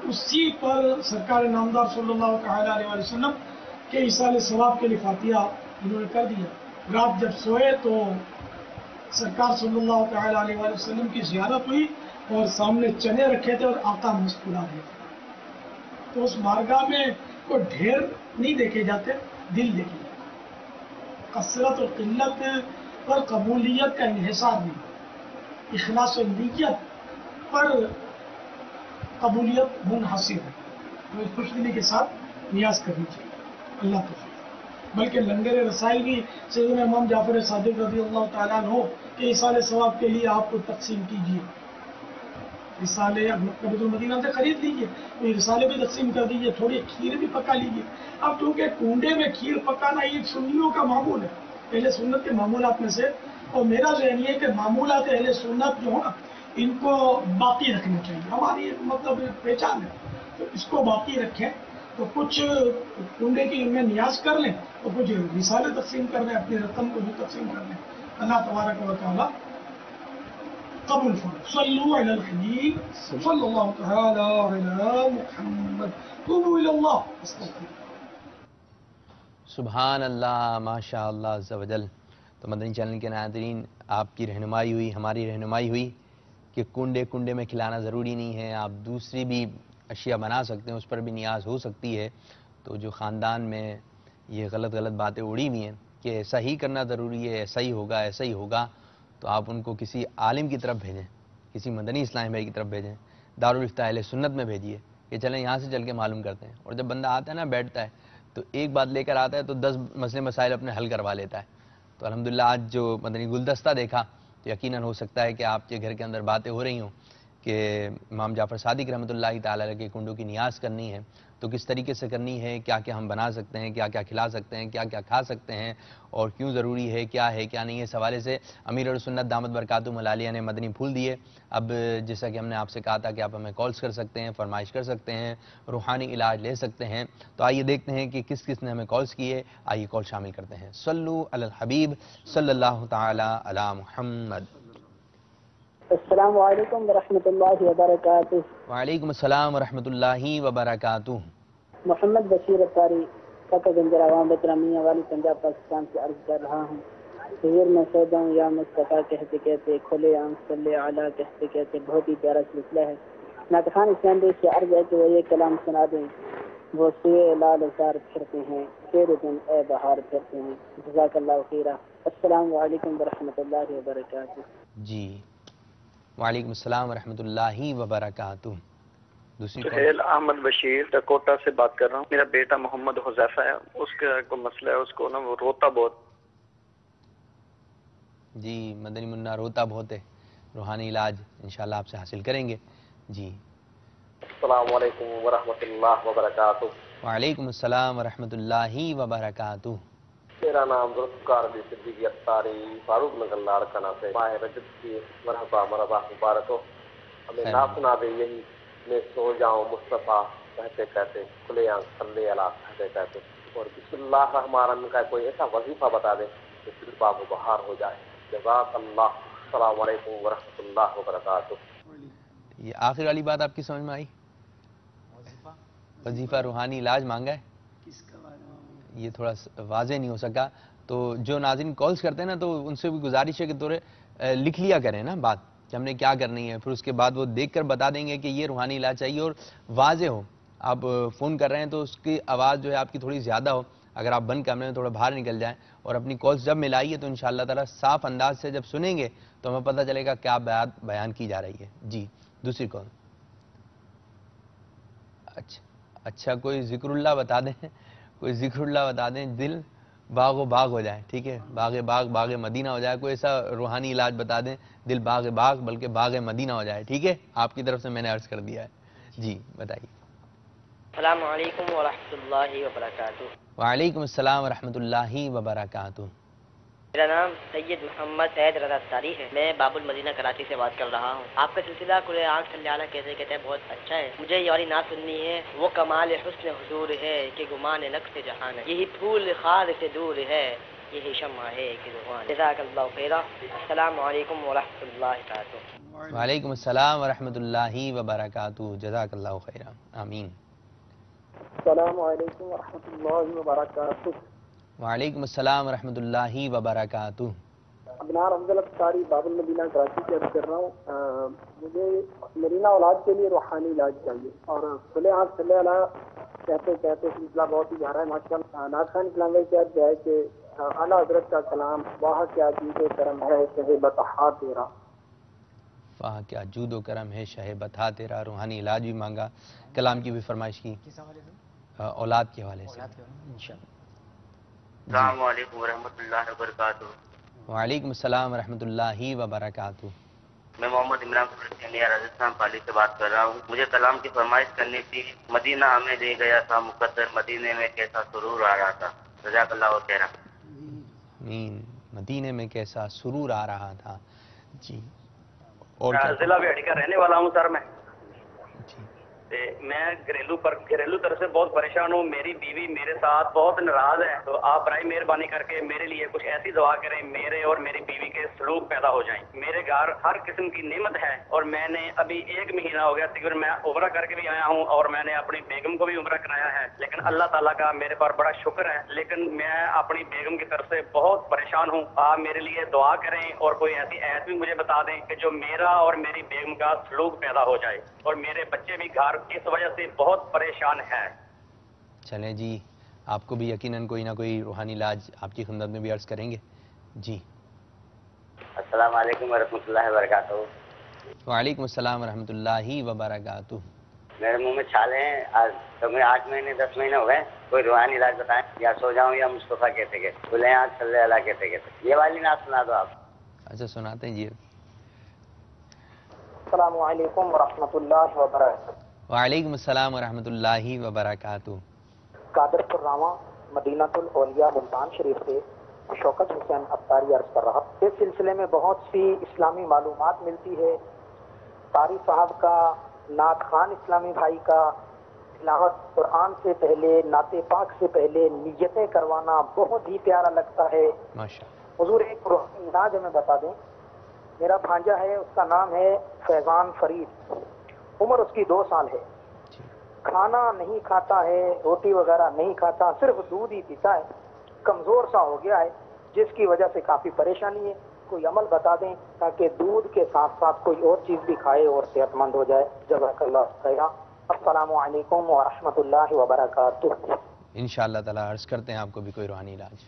اسی پر سرکار نامدار صلی اللہ تعالیٰ علیہ وآلہ وسلم کے ایصال ثواب کے لیے فاتحہ انہوں نے کر دیا۔ رات جب سوئے تو سرکار صلی اللہ تعالیٰ علیہ وآلہ وسلم کی زیارت ہوئی اور سامنے چنے رکھے تھے اور آقا مسکرا رہے تھے۔ تو اس بارگاہ میں کوئی ڈھیر نہیں دیکھے جاتے، دل دیکھے جاتے، کثرت اور قلت پر قبولیت کا انحصار نہیں، اخلاص و نیت پر قبولیت منحصر ہے۔ تو خوش دلی کے ساتھ نیاز کرنی چاہیے اللہ تعالیٰ۔ بلکہ لنگر رسائی بھی سیدنا امام جعفر صادق رضی اللہ تعالیٰ عنہ کہ ایصال ثواب کے لیے آپ کو تقسیم کیجیے، رسالے مکتبۃ المدینہ سے خرید لیجیے، رسالے بھی تقسیم کر دیجیے، تھوڑی کھیر بھی پکا لیجیے۔ اب چونکہ کنڈے میں کھیر پکانا یہ سنیوں کا معمول ہے، اہل سنت کے معمولات میں سے، اور میرا ذہن یہ ہے کہ معمولات اہل سنت جو ہوں نا ان کو باقی رکھنا چاہیے، ہماری مطلب پہچان ہے، تو اس کو باقی رکھیں، تو کچھ کنڈے کی میں نیاز کر لیں اور کچھ رسالے تقسیم کر لیں، اپنی رقم کو بھی تقسیم کر لیں۔ اللہ تبارک و تعالیٰ قبول فرمائے۔ صلوا علی الحبیب صلی اللہ تعالی علی محمد، توبوا الی اللہ استغفر۔ سبحان اللہ، ماشاء اللہ عز و جل۔ تو مدنی چینل کے ناظرین، آپ کی رہنمائی ہوئی، ہماری رہنمائی ہوئی کہ کنڈے کنڈے میں کھلانا ضروری نہیں ہے، آپ دوسری بھی اشیاء بنا سکتے ہیں، اس پر بھی نیاز ہو سکتی ہے۔ تو جو خاندان میں یہ غلط باتیں اڑی ہوئی ہیں کہ ایسا ہی کرنا ضروری ہے، ایسا ہی ہوگا، ایسا ہی ہوگا، تو آپ ان کو کسی عالم کی طرف بھیجیں، کسی مدنی اسلامی بھائی کی طرف بھیجیں، دارالفتہ اہل سنت میں بھیجیے کہ چلیں یہاں سے چل کے معلوم کرتے ہیں۔ اور جب بندہ آتا ہے نا، بیٹھتا ہے تو ایک بات لے کر آتا ہے تو 10 مسئلے مسائل اپنے حل کروا لیتا ہے۔ تو الحمدللہ آج جو مدنی گلدستہ دیکھا تو یقیناً ہو سکتا ہے کہ آپ کے گھر کے اندر باتیں ہو رہی ہوں کہ امام جعفر صادق رحمۃ اللہ تعالی علیہ کے کنڈوں کی نیاز کرنی ہے تو کس طریقے سے کرنی ہے، کیا کیا ہم بنا سکتے ہیں، کیا کیا کھلا سکتے ہیں، کیا کیا کھا سکتے ہیں اور کیوں ضروری ہے کیا نہیں ہے، اس حوالے سے امیر السنت دامت برکاتہم العالیہ نے مدنی پھول دیے۔ اب جیسا کہ ہم نے آپ سے کہا تھا کہ آپ ہمیں کالز کر سکتے ہیں، فرمائش کر سکتے ہیں، روحانی علاج لے سکتے ہیں، تو آئیے دیکھتے ہیں کہ کس کس نے ہمیں کالز کیے، آئیے کال شامل کرتے ہیں۔ صلو علی الحبیب صلی اللہ تعالی علی محمد۔ السلام علیکم ورحمۃ اللہ وبرکاتہ۔ وعلیکم السلام ورحمۃ اللہ وبرکاتہ۔ محمد بشیر اتاری فقہ گنجر عوام بطرمیہ والی پنجاب پاکستان سے عرض کر رہا ہوں۔ حضور میں سودا ہوں یا مصطفیٰ کہتے کہتے، کھلے آنکھ صلی اعلیٰ کہتے کہتے، بہت ہی پیارا سلسلہ ہے۔ نعت خوان اسلام بھائی سے عرض ہے کہ وہ یہ کلام سنا دیں، وہ سوئے لال زار پھرتے ہیں، تیرے دن اے بہار پھرتے ہیں۔ جزاک اللہ خیرہ۔ السلام علیکم ورحمۃ اللہ وبرکاتہ۔ جی وعلیکم السلام ورحمۃ اللہ وبرکاتہ۔ دوسری سہیل احمد بشیر ڈکوٹا سے بات کر رہا ہوں۔ میرا بیٹا محمد حذیفہ ہے، اس کا کوئی مسئلہ ہے، اس کو نا وہ روتا بہت۔ جی مدنی منا روتا بہت ہے، روحانی علاج انشاءاللہ آپ سے حاصل کریں گے۔ جی السلام علیکم ورحمۃ اللہ وبرکاتہ۔ وعلیکم السلام ورحمۃ اللہ وبرکاتہ۔ میرا نام ذوالفقار علی صدیقی اتاری فاروق نگر لاڑکانہ سے۔ ماہ رجب کی مرحبا مرحبا مبارک ہو۔ ہمیں نہ سنا دے یہی میں سو جاؤں مصطفیٰ کہتے کہتے، کھلے آنکھ صلی اللہ کہتے کہتے، اور بسم اللہ الرحمن الرحیم کا کوئی ایسا وظیفہ بتا دیں کہ دل باب و بہار ہو جائے۔ جزاک اللہ۔ السلام علیکم ورحمۃ اللہ وبرکاتہ۔ یہ آخر والی بات آپ کی سمجھ میں آئی؟ وظیفہ روحانی علاج مانگا ہے، یہ تھوڑا واضح نہیں ہو سکا، تو جو ناظرین کالز کرتے ہیں نا تو ان سے بھی گزارش ہے کہ تھوڑے لکھ لیا کریں نا بات کہ ہم نے کیا کرنی ہے، پھر اس کے بعد وہ دیکھ کر بتا دیں گے کہ یہ روحانی علاج چاہیے اور واضح ہو۔ آپ فون کر رہے ہیں تو اس کی آواز جو ہے آپ کی تھوڑی زیادہ ہو، اگر آپ بند کمرے میں تھوڑا باہر نکل جائیں اور اپنی کالز جب ملائیے تو انشاءاللہ تعالی صاف انداز سے جب سنیں گے تو ہمیں پتہ چلے گا کیا بات بیان کی جا رہی ہے۔ جی دوسری کال۔ اچھا کوئی ذکر اللہ بتا دیں، کوئی ذکر اللہ بتا دیں، دل باغ و باغ ہو جائے، ٹھیک ہے، باغ باغ باغ مدینہ ہو جائے، کوئی ایسا روحانی علاج بتا دیں دل باغ باغ بلکہ باغ مدینہ ہو جائے، ٹھیک ہے، آپ کی طرف سے میں نے عرض کر دیا ہے۔ جی بتائیے۔ السلام علیکم ورحمۃ اللہ وبرکاتہ۔ وعلیکم السلام ورحمۃ اللہ وبرکاتہ۔ میرا نام سید محمد سید رضا اتاری ہے، میں باب المدینہ کراچی سے بات کر رہا ہوں۔ آپ کا سلسلہ کھلے آنکھ صلی اللہ کہتے کہتے بہت اچھا ہے، مجھے یہ والی نعت سننی ہے۔ وہ کمال حسن حضور ہے کہ گمان نقص جہان ہے، یہی پھول خار سے دور ہے، یہی شمع ہے کہ روحان۔ جزاک اللہ خیرہ۔ السلام علیکم ورحمۃ اللہ وبرکاتہ۔ وعلیکم السلام ورحمۃ اللہ وبرکاتہ۔ جزاک اللہ خیرہ، آمین۔ السلام علیکم ورحمۃ اللہ وبرکاتہ۔ وعلیکم السلام ورحمۃ اللہ وبرکاتہ۔ ابنار افضل افطاری باب المدینہ کراچی سے عرض کر رہا ہوں۔ مجھے میری نا اولاد کے لیے روحانی علاج چاہیے، اور کھلے آنکھ صلی اللہ کہتے کہتے سلسلہ بہت ہی گہرا ہے ماشاء اللہ۔ نعت خوان اسلام بھائی سے عرض ہے کہ اعلیٰ حضرت کا کلام، واہ کیا جود و کرم ہے شہ بطحا تیرا، واہ کیا جود و کرم ہے شہ بطحا تیرا، روحانی علاج بھی مانگا، کلام کی بھی فرمائش کی، اولاد کے حوالے سے۔ السلام علیکم ورحمۃ اللہ وبرکاتہ۔ وعلیکم السلام ورحمۃ اللہ وبرکاتہ۔ میں محمد عمران سینیا راجستھان پالی سے بات کر رہا ہوں۔ مجھے کلام کی فرمائش کرنی تھی۔ مدینہ ہمیں لے گیا تھا مقدر، مدینے میں کیسا سرور آ رہا تھا۔ جزاک اللہ خیر۔ آمین۔ مدینے میں کیسا سرور آ رہا تھا۔ جی اور ضلع ویڑی کا رہنے والا ہوں سر میں۔ جی میں گھریلو طرح سے بہت پریشان ہوں، میری بیوی میرے ساتھ بہت ناراض ہے، تو آپ برائے مہربانی کر کے میرے لیے کچھ ایسی دعا کریں میرے اور میری بیوی کے سلوک پیدا ہو جائیں۔ میرے گھر ہر قسم کی نعمت ہے، اور میں نے ابھی 1 مہینہ ہو گیا تقریباً میں عمرہ کر کے بھی آیا ہوں، اور میں نے اپنی بیگم کو بھی عمرہ کرایا ہے، لیکن اللہ تعالیٰ کا میرے پر بڑا شکر ہے، لیکن میں اپنی بیگم کی طرف سے بہت پریشان ہوں۔ آپ میرے لیے دعا کریں اور کوئی ایسی ایت بھی مجھے بتا دیں کہ جو میرا اور میری بیگم کا سلوک پیدا ہو جائے، اور میرے بچے بھی گھر اس وجہ سے بہت پریشان ہے۔ چلیں جی، آپ کو بھی یقیناً کوئی نہ کوئی روحانی علاج آپ کی خدمت میں بھی عرض کریں گے۔ جی السلام علیکم ورحمۃ اللہ وبرکاتہ۔ وعلیکم السلام ورحمۃ اللہ وبرکاتہ۔ میرے منہ میں چھالے ہیں، آج تمہیں 8 مہینے 10 مہینے ہو گئے، کوئی روحانی علاج بتائیں، یا سو جاؤں یا مصطفیٰ کہتے کہتے، کھلے آنکھ صلی اللہ کہتے کہتے، یہ والی نعت سنا دو آپ۔ اچھا سناتے ہیں جی. السلام علیکم ورحمۃ اللہ وبرکاتہ. وعلیکم السلام ورحمۃ اللہ وبرکاتہ. قادر الراواں مدینہ الاولیاء ملتان شریف سے شوکت حسین افطاری عرض کر رہا. اس سلسلے میں بہت سی اسلامی معلومات ملتی ہے. قاری صاحب کا، نعت خان اسلامی بھائی کا تلاوت قرآن سے پہلے، نعت پاک سے پہلے نیتیں کروانا بہت ہی پیارا لگتا ہے. حضور ایک روحانی علاج ہمیں بتا دیں. میرا بھانجا ہے، اس کا نام ہے فیضان فرید، عمر اس کی 2 سال ہے. کھانا نہیں کھاتا ہے، روٹی وغیرہ نہیں کھاتا، صرف دودھ ہی پیتا ہے. کمزور سا ہو گیا ہے جس کی وجہ سے کافی پریشانی ہے. کوئی عمل بتا دیں تاکہ دودھ کے ساتھ ساتھ کوئی اور چیز بھی کھائے اور صحت مند ہو جائے. جزاک اللہ خیر. السلام علیکم ورحمۃ اللہ وبرکاتہ. انشاءاللہ تعالیٰ عرض کرتے ہیں آپ کو بھی کوئی روحانی علاج.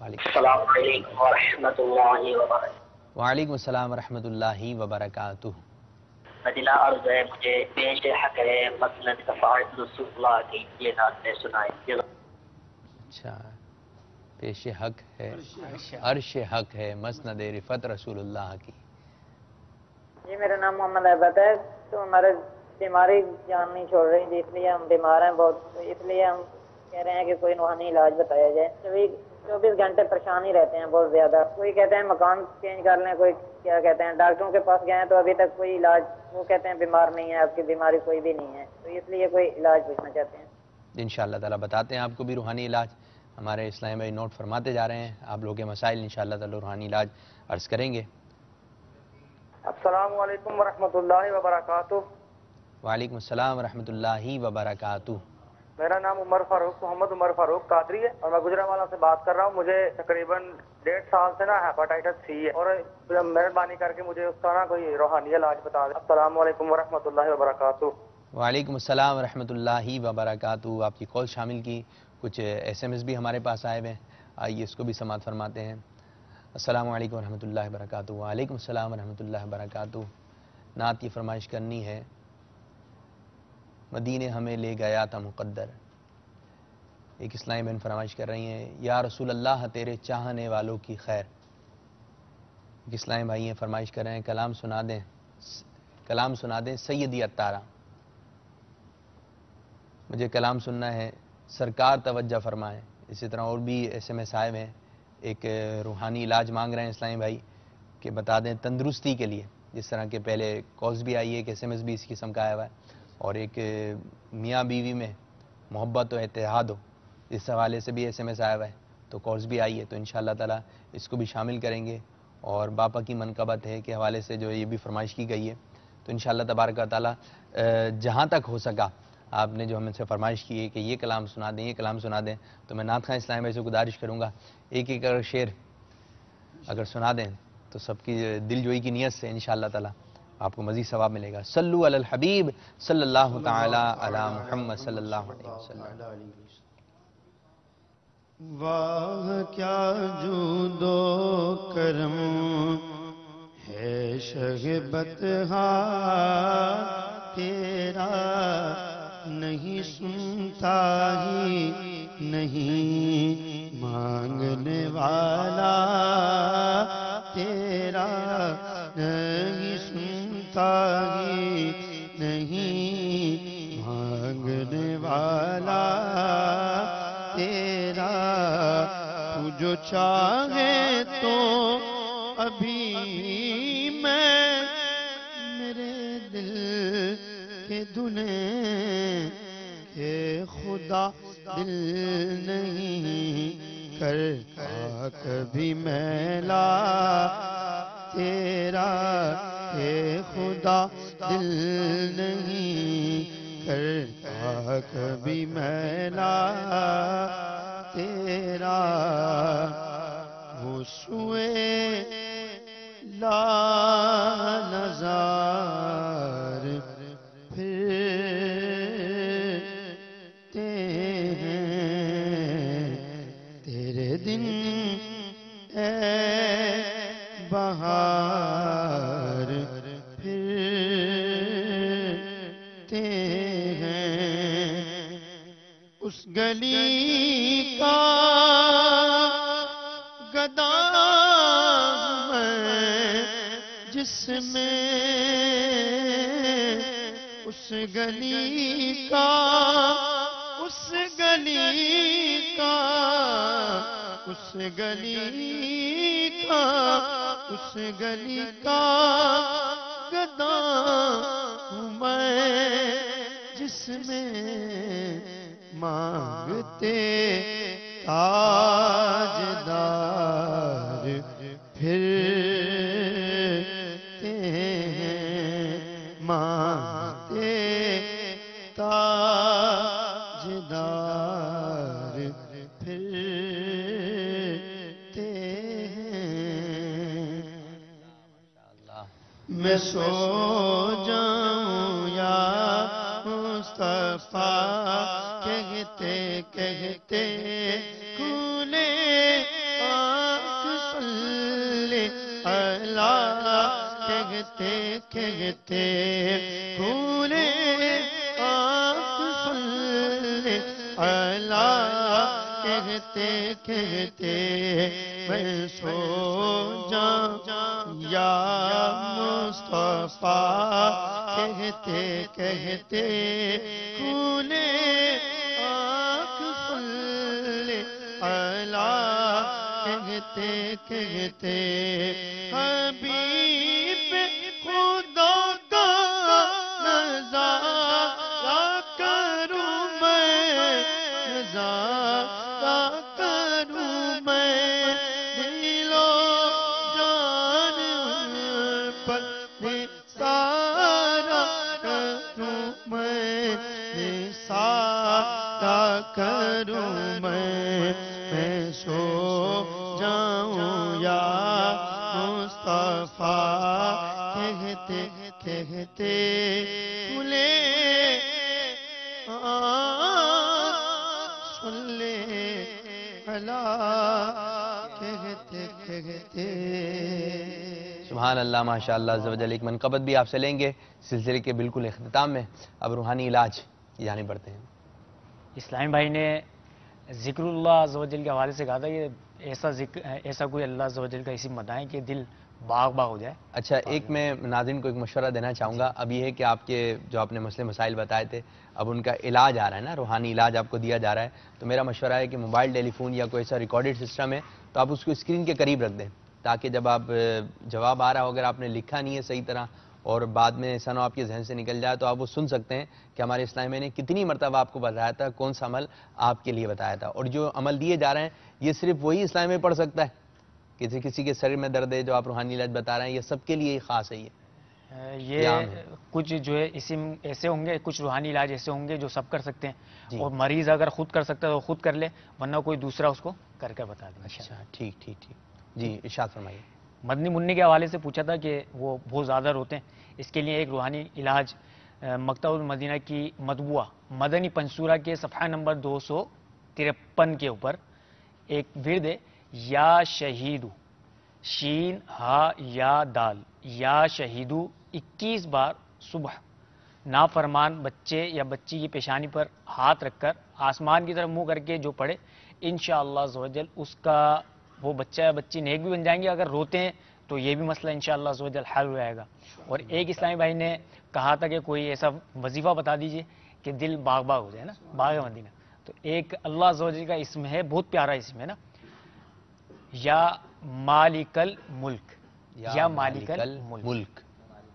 السلام علیکم ورحمۃ اللہ وبرکاتہ. وعلیکم السلام ورحمۃ اللہ وبرکاتہ. مدینہ عرض ہے مجھے پیش حق ہے مسند شفاعت رسول اللہ کی یہ نعت میں سنائیں. اچھا، پیش حق ہے، عرش حق ہے، مسند رفعت رسول اللہ کی. جی میرا نام محمد احمد ہے. تو ہمارے بیماری جان نہیں چھوڑ رہی تھی، اس لیے ہم بیمار ہیں بہت، اس لیے ہم کہہ رہے ہیں کہ کوئی روحانی علاج بتایا جائے. 24 گھنٹے پریشان ہی رہتے ہیں بہت زیادہ. کوئی کہتے ہیں مکان چینج کر لیں، کوئی کیا کہتے ہیں ڈاکٹروں کے پاس گئے ہیں تو ابھی تک کوئی علاج، وہ کہتے ہیں بیمار نہیں ہے، آپ کی بیماری کوئی بھی نہیں ہے. تو اس لیے کوئی علاج پوچھنا چاہتے ہیں. انشاءاللہ تعالیٰ بتاتے ہیں آپ کو بھی روحانی علاج. ہمارے اسلامی بھائی نوٹ فرماتے جا رہے ہیں. آپ لوگوں کے مسائل انشاءاللہ تعالیٰ روحانی علاج عرض کریں گے. السلام علیکم ورحمۃ اللہ وبرکاتہ. وعلیکم السلام ورحمۃ اللہ وبرکاتہ. میرا نام محمد عمر فاروق قادری ہے اور میں گجرانوالہ سے بات کر رہا ہوں. مجھے تقریباً 1.5 سال سے نا ہیپاٹائٹس سی ہے اور مہربانی کر کے مجھے اس کا نا کوئی روحانی علاج بتا دیں. السلام علیکم ورحمۃ اللہ وبرکاتہ. وعلیکم السلام ورحمۃ اللہ وبرکاتہ. آپ کی کال شامل کی. کچھ SMS بھی ہمارے پاس آئے ہوئے ہیں، آئیے اس کو بھی سماعت فرماتے ہیں. السلام علیکم ورحمۃ اللہ وبرکاتہ. وعلیکم السلام ورحمۃ اللہ وبرکاتہ. نعت کی فرمائش کرنی ہے. مدینے ہمیں لے گیا تھا مقدر. ایک اسلامی بہن فرمائش کر رہی ہیں، یا رسول اللہ تیرے چاہنے والوں کی خیر. ایک اسلامی بھائی ہیں فرمائش کر رہے ہیں، کلام سنا دیں سیدی عطارہ. مجھے کلام سننا ہے، سرکار توجہ فرمائیں. اسی طرح اور بھی SMS آئے ہیں. ایک روحانی علاج مانگ رہے ہیں اسلامی بھائی کہ بتا دیں تندرستی کے لیے. جس طرح کے پہلے کالز بھی آئی ہے، ایک SMS بھی اس قسم کا آیا ہوا ہے، اور ایک میاں بیوی میں محبت و اتحاد ہو، اس حوالے سے بھی SMS آیا ہوا ہے. تو کالز بھی آئی ہے، تو انشاءاللہ تعالیٰ اس کو بھی شامل کریں گے. اور باپا کی منقبت ہے کے حوالے سے جو یہ بھی فرمائش کی گئی ہے، تو انشاءاللہ تبارک و تعالیٰ جہاں تک ہو سکا آپ نے جو ہم سے فرمائش کی ہے کہ یہ کلام سنا دیں، یہ کلام سنا دیں، تو میں نعت خواں اسلام بھائی سے گزارش کروں گا ایک اگر شعر اگر سنا دیں تو سب کی دل جوئی کی نیت سے انشاءاللہ تعالیٰ آپ کو مزید ثواب ملے گا. صلو علی الحبیب صلی اللہ تعالی علی محمد صلی اللہ علیہ وسلم. واہ کیا جود و کرم ہے شہبت تیرا، نہیں سنتا ہی نہیں مانگنے والا تیرا، نہیں سنتا ہی نہیں مانگنے والا تیرا. تو جو چاہے تو ابھی میں میرے دل کے دنے کہ خدا دل نہیں کرتا کبھی میلا تیرا، کہ خدا دل نہیں کرتا کبھی میلا تیرا. وہ سوئے لا نظار پھرتے ہیں تیرے دن اے بہار پھرتے ہیں. اس گلی کا گدا میں میں اس گلی کا اس گلی کا اس گلی کا اس گلی کا گدا ہوں میں جس میں مانگتے تاجدار پھرتے ہیں مانگتے تاجدار پھرتے ہیں میں سو جاؤں یا مصطفیٰ کہتے کہتے کھولے آنکھ صلی اللہ کہتے کہتے کھولے آنکھ صلی اللہ کہتے کہتے میں سو جاؤں یا مصطفیٰ کہتے کہتے کھولے آنکھ صلی اللہ کہتے کہتے حبیب خدا کا نظارہ کروں میں نظارہ کروں میں دل و جان پر نثارہ کروں میں نثارہ کروں میں سو جاؤں یا مصطفیٰ کہتے کہتے کھلے صلی اللہ کہتے کہتے سبحان اللہ ماشاء اللہ عز و جل. ایک منقبت بھی آپ سے لیں گے سلسلے کے بالکل اختتام میں. اب روحانی علاج کی جانب بڑھتے ہیں. اسلام بھائی نے ذکر اللہ عز و جل کے حوالے سے کہا تھا کہ ایسا کوئی اللہ عز و جل کا اسم بتائیں کہ دل باغ باغ ہو جائے. اچھا ایک میں ناظرین کو ایک مشورہ دینا چاہوں گا. اب یہ ہے کہ آپ کے جو آپ نے مسئلے مسائل بتائے تھے اب ان کا علاج آ رہا ہے نا, روحانی علاج آپ کو دیا جا رہا ہے. تو میرا مشورہ ہے کہ موبائل ٹیلی فون یا کوئی ایسا ریکارڈڈ سسٹم ہے تو آپ اس کو اسکرین کے قریب رکھ دیں تاکہ جب آپ جواب آ رہا ہو اگر آپ نے لکھا نہیں ہے صحیح طرح اور بعد میں سنو آپ کے ذہن سے نکل جائے تو آپ وہ سن سکتے ہیں کہ ہمارے اسلام میں نے کتنی مرتبہ آپ کو بتایا تھا, کون سا عمل آپ کے لیے بتایا تھا. اور جو عمل دیے جا رہے ہیں یہ صرف وہی اسلام میں پڑھ سکتا ہے. کسی کے سر میں درد ہے جو آپ روحانی علاج بتا رہے ہیں یہ سب کے لیے خاص ہے. یہ کچھ جو ہے اسم ایسے ہوں گے, کچھ روحانی علاج ایسے ہوں گے جو سب کر سکتے ہیں اور مریض اگر خود کر سکتا ہے تو خود کر لے ورنہ کوئی دوسرا اس کو کر بتا دے. اچھا ٹھیک ٹھیک ٹھیک جی ارشاد فرمائیے. مدنی منی کے حوالے سے پوچھا تھا کہ وہ بہت زیادہ روتے ہیں, اس کے لیے ایک روحانی علاج مکتبۃ المدینہ کی مطبوعہ مدنی پنصورہ کے صفحہ نمبر 253 کے اوپر ایک ورد ہے, یا شہیدو شین ہا یا دال یا شہیدو 21 بار صبح نافرمان بچے یا بچی کی پیشانی پر ہاتھ رکھ کر آسمان کی طرف منہ کر کے جو پڑھے انشاءاللہ عز و جل اس کا وہ بچہ یا بچی نیک بھی بن جائیں گے. اگر روتے ہیں تو یہ بھی مسئلہ انشاءاللہ عز و جل حل ہو جائے گا. اور ایک اسلامی بھائی نے کہا تھا کہ کوئی ایسا وظیفہ بتا دیجئے کہ دل باغ باغ ہو جائے نا, باغ مدینہ. تو ایک اللہ عز و جل کا اسم ہے, بہت پیارا اسم ہے نا, یا مالک الملک, یا مالک الملک,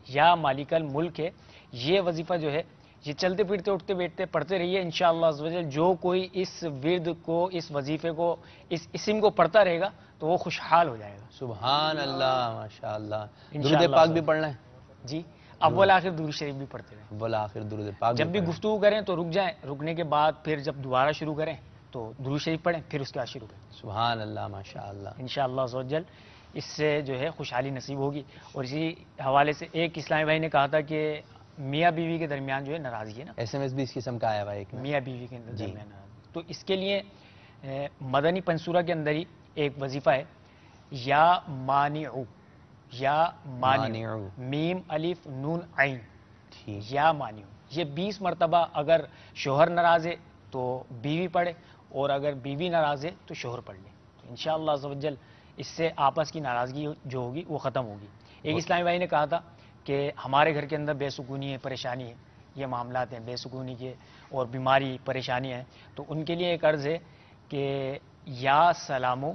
یا مالک الملک ہے. یہ وظیفہ جو ہے یہ چلتے پھرتے اٹھتے بیٹھتے پڑھتے رہیے انشاءاللہ عز و جل. جو کوئی اس ورد کو اس وظیفے کو اس اسم کو پڑھتا رہے گا تو وہ خوشحال ہو جائے گا. سبحان اللہ ماشاءاللہ. درود پاک بھی پڑھنا ہے جی, اول آخر درود شریف بھی پڑھتے رہیں. اول آخر درود پاک جب بھی گفتگو کریں تو رک جائیں, رکنے کے بعد پھر جب دوبارہ شروع کریں تو درود شریف پڑھیں پھر اس کے بعد شروع کریں. سبحان اللہ ماشاءاللہ. انشاءاللہ عز و جل اس سے جو ہے خوشحالی نصیب ہوگی. اور اسی حوالے سے ایک اسلامی بھائی نے کہا تھا کہ میاں بیوی کے درمیان جو ہے ناراضگی ہے نا, ایس ایم ایس بھی اس قسم کا آیا ہوا ہے میاں بیوی کے درمیان تو اس کے لیے مدنی پنصورہ کے اندر ہی ایک وظیفہ ہے, یا مانعو, یا مانعو میم الف نون عین, یا مانعو. یہ 20 مرتبہ اگر شوہر ناراض ہے تو بیوی پڑھے اور اگر بیوی ناراض ہے تو شوہر پڑھ لے. تو انشاءاللہ عز و جل اس سے آپس کی ناراضگی جو ہوگی وہ ختم ہوگی. ایک اسلامی بھائی نے کہا تھا کہ ہمارے گھر کے اندر بے سکونی ہے، پریشانی ہے، یہ معاملات ہیں بے سکونی کے اور بیماری پریشانی ہیں، تو ان کے لیے ایک عرض ہے کہ یا سلامو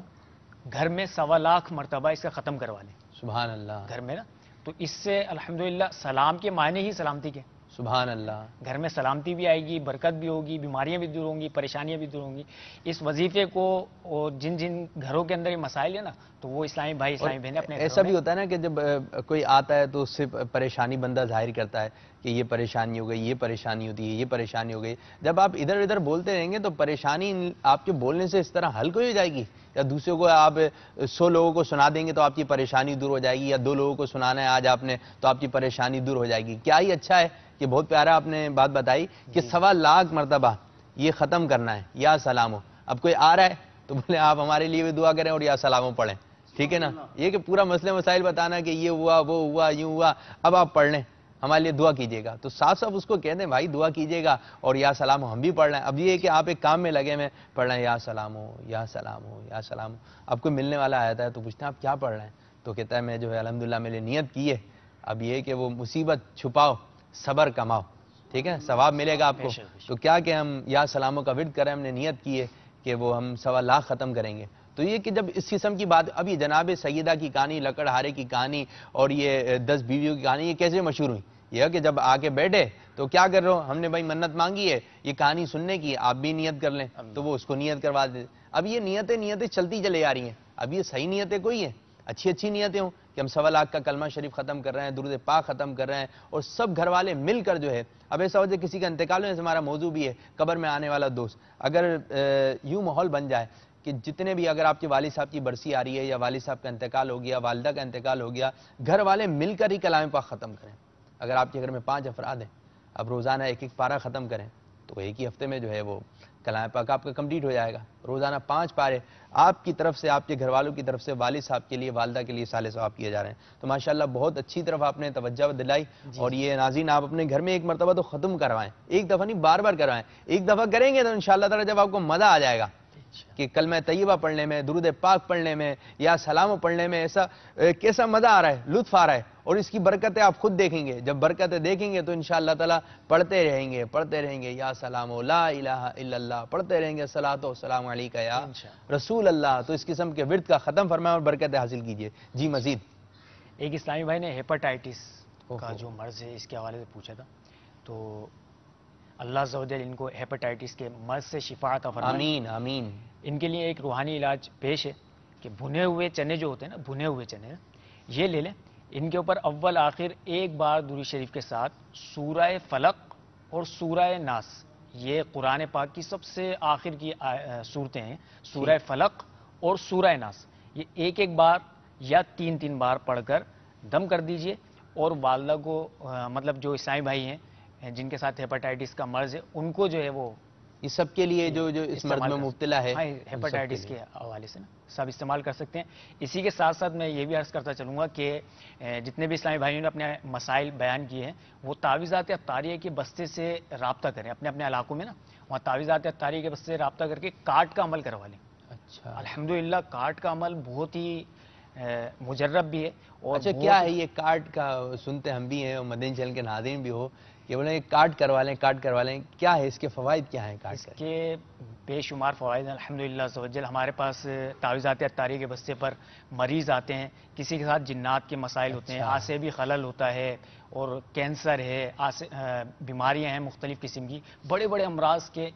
گھر میں 1.25 لاکھ مرتبہ اسے ختم کروا لیں سبحان اللہ، گھر میں نا، تو اس سے الحمدللہ سلام کے معنی ہی سلامتی کے، سبحان اللہ، گھر میں سلامتی بھی آئے گی، برکت بھی ہوگی، بیماریاں بھی دور ہوں گی، پریشانیاں بھی دور ہوں گی. اس وظیفے کو اور جن جن گھروں کے اندر یہ مسائل ہیں نا، تو وہ اسلامی بھائی اسلامی بہنیں اپنے ایسا بھی ہوتا ہے نا کہ جب کوئی آتا ہے تو اس سے پریشانی بندہ ظاہر کرتا ہے کہ یہ پریشانی ہو گئی، یہ پریشانی ہوتی ہے، یہ پریشانی ہو گئی. جب آپ ادھر ادھر بولتے رہیں گے تو پریشانی آپ کے بولنے سے اس طرح حل کوئی ہو جائے گی، یا دوسروں کو آپ 100 لوگوں کو سنا دیں گے تو آپ کی پریشانی دور ہو جائے گی، یا 2 لوگوں کو سنانا ہے آج آپ نے تو آپ کی پریشانی دور ہو جائے گی. کیا ہی اچھا ہے کہ بہت پیارا آپ نے بات بتائی کہ 1.25 لاکھ مرتبہ یہ ختم کرنا ہے یا سلامو. اب کوئی آ رہا ہے تو بولے آپ ہمارے لیے بھی دعا کریں اور یا سلامو پڑھیں، ٹھیک ہے نا. یہ کہ پورا مسئلے مسائل بتانا کہ یہ ہوا وہ ہوا یوں ہوا، اب آپ پڑھ لیں ہمارے لیے دعا کیجیے گا، تو صاف صاف اس کو کہہ دیں بھائی دعا کیجیے گا اور یا سلامو ہم بھی پڑھ رہے ہیں. اب یہ ہے کہ آپ ایک کام میں لگے میں پڑھ رہے ہیں یا سلامو یا سلامو یا سلامو. اب کوئی ملنے والا آتا ہے تو پوچھتے ہیں آپ کیا پڑھ رہے ہیں، تو کہتا ہے میں جو ہے الحمدللہ میں نے نیت کی ہے. اب یہ ہے کہ وہ مصیبت چھپاؤ صبر کماؤ، ٹھیک ہے، ثواب ملے گا آپ کو. تو کیا کہ ہم یا سلاموں کا ورد کریں، ہم نے نیت کی ہے کہ وہ ہم 1.25 لاکھ ختم کریں گے. تو یہ کہ جب اس قسم کی بات، اب یہ جناب سیدہ کی کہانی، لکڑہارے کی کہانی اور یہ 10 بیویوں کی کہانی یہ کیسے مشہور ہوئی؟ یہ ہے کہ جب آ کے بیٹھے تو کیا کر رہے ہو، ہم نے بھائی منت مانگی ہے یہ کہانی سننے کی، آپ بھی نیت کر لیں، تو وہ اس کو نیت کروا دیتے. اب یہ نیتیں چلتی چلے آ رہی ہیں. اب یہ صحیح نیتیں کوئی ہیں، اچھی نیتیں ہوں کہ ہم 1.25 لاکھ کا کلمہ شریف ختم کر رہے ہیں، درود پاک ختم کر رہے ہیں، اور سب گھر والے مل کر جو ہے. اب ایسا ہو جائے کسی کا انتقال ہو، جیسے ہمارا موضوع بھی ہے قبر میں آنے والا دوست، اگر یوں ماحول بن جائے کہ جتنے بھی، اگر آپ کے والد صاحب کی برسی آ رہی ہے یا والد صاحب کا انتقال ہو گیا، والدہ کا انتقال ہو گیا، گھر والے مل کر ہی کلام پاک ختم کریں. اگر آپ کے گھر میں 5 افراد ہیں، اب روزانہ 1 پارہ ختم کریں تو ایک ہی ہفتے میں جو ہے وہ کلام پاک آپ کا کمپلیٹ ہو جائے گا. روزانہ 5 پارے آپ کی طرف سے، آپ کے گھر والوں کی طرف سے والد صاحب کے لیے، والدہ کے لیے صالح ثواب کیے جا رہے ہیں. تو ماشاءاللہ بہت اچھی طرف آپ نے توجہ دلائی. اور یہ ناظرین آپ اپنے گھر میں 1 مرتبہ تو ختم کروائیں، 1 دفعہ نہیں بار بار کروائیں. 1 دفعہ کریں گے تو انشاءاللہ تعالی جب آپ کو مزہ آ جائے گا کہ کلمہ طیبہ پڑھنے میں، درود پاک پڑھنے میں یا سلام پڑھنے میں ایسا کیسا مزہ آ رہا ہے، لطف آ رہا ہے، اور اس کی برکتیں آپ خود دیکھیں گے. جب برکتیں دیکھیں گے تو انشاءاللہ تعالی پڑھتے رہیں گے یا سلام لا الہ الا اللہ، پڑھتے رہیں گے صلاۃ و سلام علیکہ یا رسول اللہ. تو اس قسم کے ورد کا ختم فرمائیں اور برکتیں حاصل کیجئے. جی مزید ایک اسلامی بھائی نے ہیپاٹائٹس کا جو مرض ہے اس کے حوالے سے پوچھا تھا، تو اللہ عز و جل ان کو ہیپاٹائٹس کے مرض سے شفا عطا فرمائے. آمین آمین. ان کے لیے ایک روحانی علاج پیش ہے کہ بھنے ہوئے چنے جو ہوتے ہیں نا، بھنے ہوئے چنے یہ لے لیں، ان کے اوپر اول آخر 1 بار درود شریف کے ساتھ سورہ فلق اور سورہ ناس، یہ قرآن پاک کی سب سے آخر کی صورتیں ہیں، سورہ فلق اور سورہ ناس، یہ 1 بار یا 3 بار پڑھ کر دم کر دیجئے. اور والدہ کو مطلب جو عیسائی بھائی ہیں جن کے ساتھ ہیپاٹائٹس کا مرض ہے، ان کو جو ہے وہ یہ سب کے لیے جو اس مرض میں مبتلا ہے، ہیپاٹائٹس کے حوالے سے نا سب استعمال کر سکتے ہیں. اسی کے ساتھ ساتھ میں یہ بھی عرض کرتا چلوں گا کہ جتنے بھی اسلامی بھائیوں نے اپنے مسائل بیان کیے ہیں وہ تعویذات اطاریہ کے بستے سے رابطہ کریں. اپنے اپنے علاقوں میں نا وہاں تعویذات اطاریہ کے بستے سے رابطہ کر کے کارڈ کا عمل کروا لیں. اچھا الحمدللہ کارڈ کا عمل بہت ہی مجرب بھی ہے. اور اچھا کیا ہے یہ کارڈ کا؟ سنتے ہم بھی ہیں اور مدنی چینل کے ناظرین بھی ہو کہ بولیں کارڈ کروا لیں، کیا ہے اس کے فوائد کیا ہیں کارڈ کے؟ اس کے بے شمار فوائد ہیں الحمدللہ عز و جل. ہمارے پاس تعویذات اطاریہ کے بستے پر مریض آتے ہیں، کسی کے ساتھ جنات کے مسائل ہوتے ہیں، آسیبی خلل ہوتا ہے اور کینسر ہے، بیماریاں ہیں مختلف قسم کی، بڑے بڑے امراض کے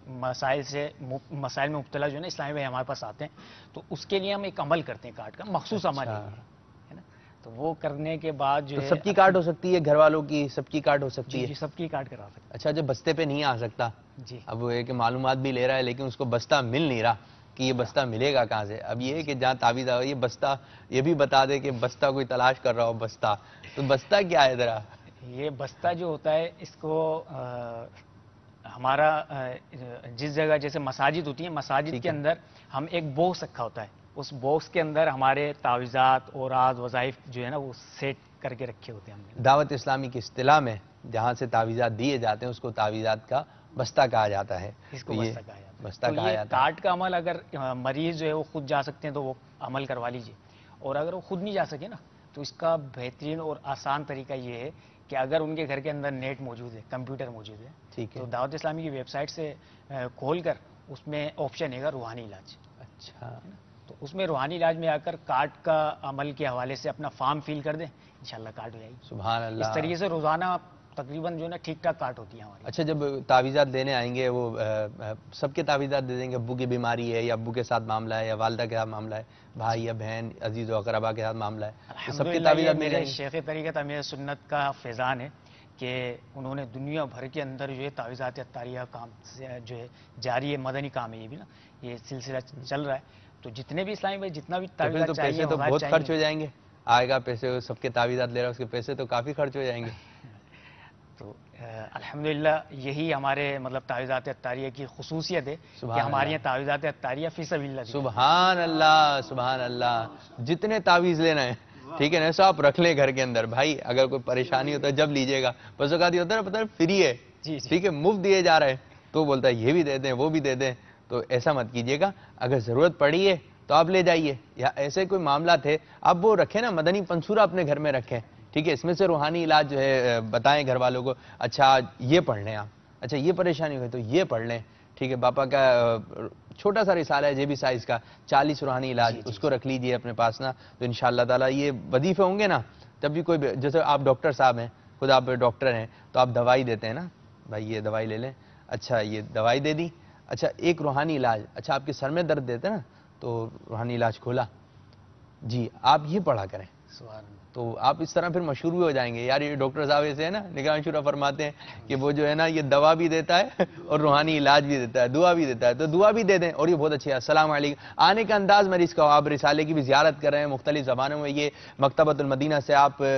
مسائل میں مبتلا جو ہے نا اسلامی بھائی ہمارے پاس آتے ہیں. تو اس کے لیے ہم ایک عمل کرتے ہیں کارڈ کا، مخصوص عمل ہے نا. تو وہ کرنے کے بعد جو ہے سب کی کارڈ ہو سکتی ہے، گھر والوں کی سب کی کارڈ ہو سکتی ہے؟ جی سب کی کارڈ کرا سکتے ہیں. اچھا جو بستے پہ نہیں آ سکتا، جی اب وہ ایک معلومات بھی لے رہا ہے لیکن اس کو بستہ مل نہیں رہا کہ یہ بستہ ملے گا کہاں سے. اب یہ ہے کہ جہاں تعویذ آ یہ بستہ، یہ بھی بتا دے کہ بستہ کوئی تلاش کر رہا ہو بستہ، تو بستہ کیا ہے ذرا؟ یہ بستہ جو ہوتا ہے اس کو ہمارا جس جگہ جیسے مساجد ہوتی ہیں، مساجد کے اندر ہم ایک باکس رکھا ہوتا ہے، اس باکس کے اندر ہمارے تعویذات اور راز وظائف جو ہے نا وہ سیٹ کر کے رکھے ہوتے ہیں ہم نے. دعوت اسلامی کی اصطلاح میں جہاں سے تعویذات دیے جاتے ہیں اس کو تعویذات کا بستہ کہا جاتا ہے. اس کو بستہ کہا جاتا ہے. بستہ کہا جاتا ہے. کارڈ کا عمل اگر مریض جو ہے وہ خود جا سکتے ہیں تو وہ عمل کروا لیجئے، اور اگر وہ خود نہیں جا سکے نا تو اس کا بہترین اور آسان طریقہ یہ ہے کہ اگر ان کے گھر کے اندر نیٹ موجود ہے، کمپیوٹر موجود ہے، ٹھیک ہے، تو دعوت اسلامی کی ویب سائٹ سے کھول کر اس میں آپشن ہے گا روحانی علاج. اچھا، تو اس میں روحانی علاج میں آ کر کارڈ کا عمل کے حوالے سے اپنا فارم فل کر دیں، انشاءاللہ کارڈ ہو جائے گی. سبحان اللہ. اس طریقے سے روزانہ تقریباً جو ہے نا ٹھیک ٹھاک کارڈ ہوتی ہیں ہماری. اچھا، جب تعویذات دینے آئیں گے وہ سب کے تعویذات دے دیں گے؟ ابو کی بیماری ہے یا ابو کے ساتھ معاملہ ہے یا والدہ کے ساتھ معاملہ ہے، بھائی یا بہن عزیز و اقربا کے ساتھ معاملہ ہے، تو سب کے تعویذات مل جائیں میرے گے؟ شیخ طریقت امیر سنت کا فیضان ہے کہ انہوں نے دنیا بھر کے اندر جو ہے تعویذات اتاریہ کام جو ہے جاری ہے، مدنی کام ہے، یہ بھی نا یہ سلسلہ چل رہا ہے. تو جتنے بھی اسلامی بھائی جتنا بھی تو پھر تعویذات تو چاہیے پیسے تو وغیرہ بہت چاہیے. خرچ ہو جائیں گے. آئے گا پیسے، سب کے تعویذات لے رہا ہے، اس کے پیسے تو کافی خرچ ہو جائیں گے. تو الحمدللہ یہی ہمارے مطلب تعویذات اتاریہ کی خصوصیت ہے کہ سبحان ہماری اللہ. یہاں تعویذات اتاریہ فی سبیل اللہ. سبحان اللہ، سبحان اللہ. جتنے تعویذ لینا ہے ٹھیک ہے نا، ایسا آپ رکھ لیں گھر کے اندر. بھائی اگر کوئی پریشانی ہوتا ہے جب لیجئے گا. بس اوقات یہ ہوتا ہے نا، پتہ ہے فری ہے، ٹھیک ہے، مفت دیے جا رہے ہیں، تو بولتا ہے یہ بھی دے دیں وہ بھی دے دیں. تو ایسا مت کیجئے گا. اگر ضرورت پڑی ہے تو آپ لے جائیے، یا ایسے کوئی معاملہ تھے آپ وہ رکھیں نا، مدنی پنسورہ اپنے گھر میں رکھیں، ٹھیک ہے. اس میں سے روحانی علاج جو ہے بتائیں گھر والوں کو، اچھا یہ پڑھ لیں آپ، اچھا یہ پریشانی ہوئی تو یہ پڑھ لیں، ٹھیک ہے. باپا کا چھوٹا سا رسالہ ہے جیبی سائز کا، 40 روحانی علاج، اس کو رکھ لیجئے اپنے پاس نا. تو انشاءاللہ تعالیٰ یہ وظیفے ہوں گے نا، جب بھی کوئی جیسے آپ ڈاکٹر صاحب ہیں، خود آپ ڈاکٹر ہیں، تو آپ دوائی دیتے ہیں نا، بھائی یہ دوائی لے لیں، اچھا یہ دوائی دے دی، اچھا ایک روحانی علاج، اچھا آپ کے سر میں درد دیتے ہیں نا تو روحانی علاج کھولا، جی آپ یہ پڑھا کریں. تو آپ اس طرح پھر مشہور بھی ہو جائیں گے. یار یہ ڈاکٹر صاحب ایسے ہیں نا، نگاہ شورا فرماتے ہیں کہ وہ جو ہے نا یہ دوا بھی دیتا ہے اور روحانی علاج بھی دیتا ہے، دعا بھی دیتا ہے. تو دعا بھی دے دیں، اور یہ بہت اچھی ہے. السلام علیکم. آنے کا انداز میں اس کا، آپ رسالے کی بھی زیارت کر رہے ہیں مختلف زبانوں میں. یہ مکتبۃ المدینہ سے آپ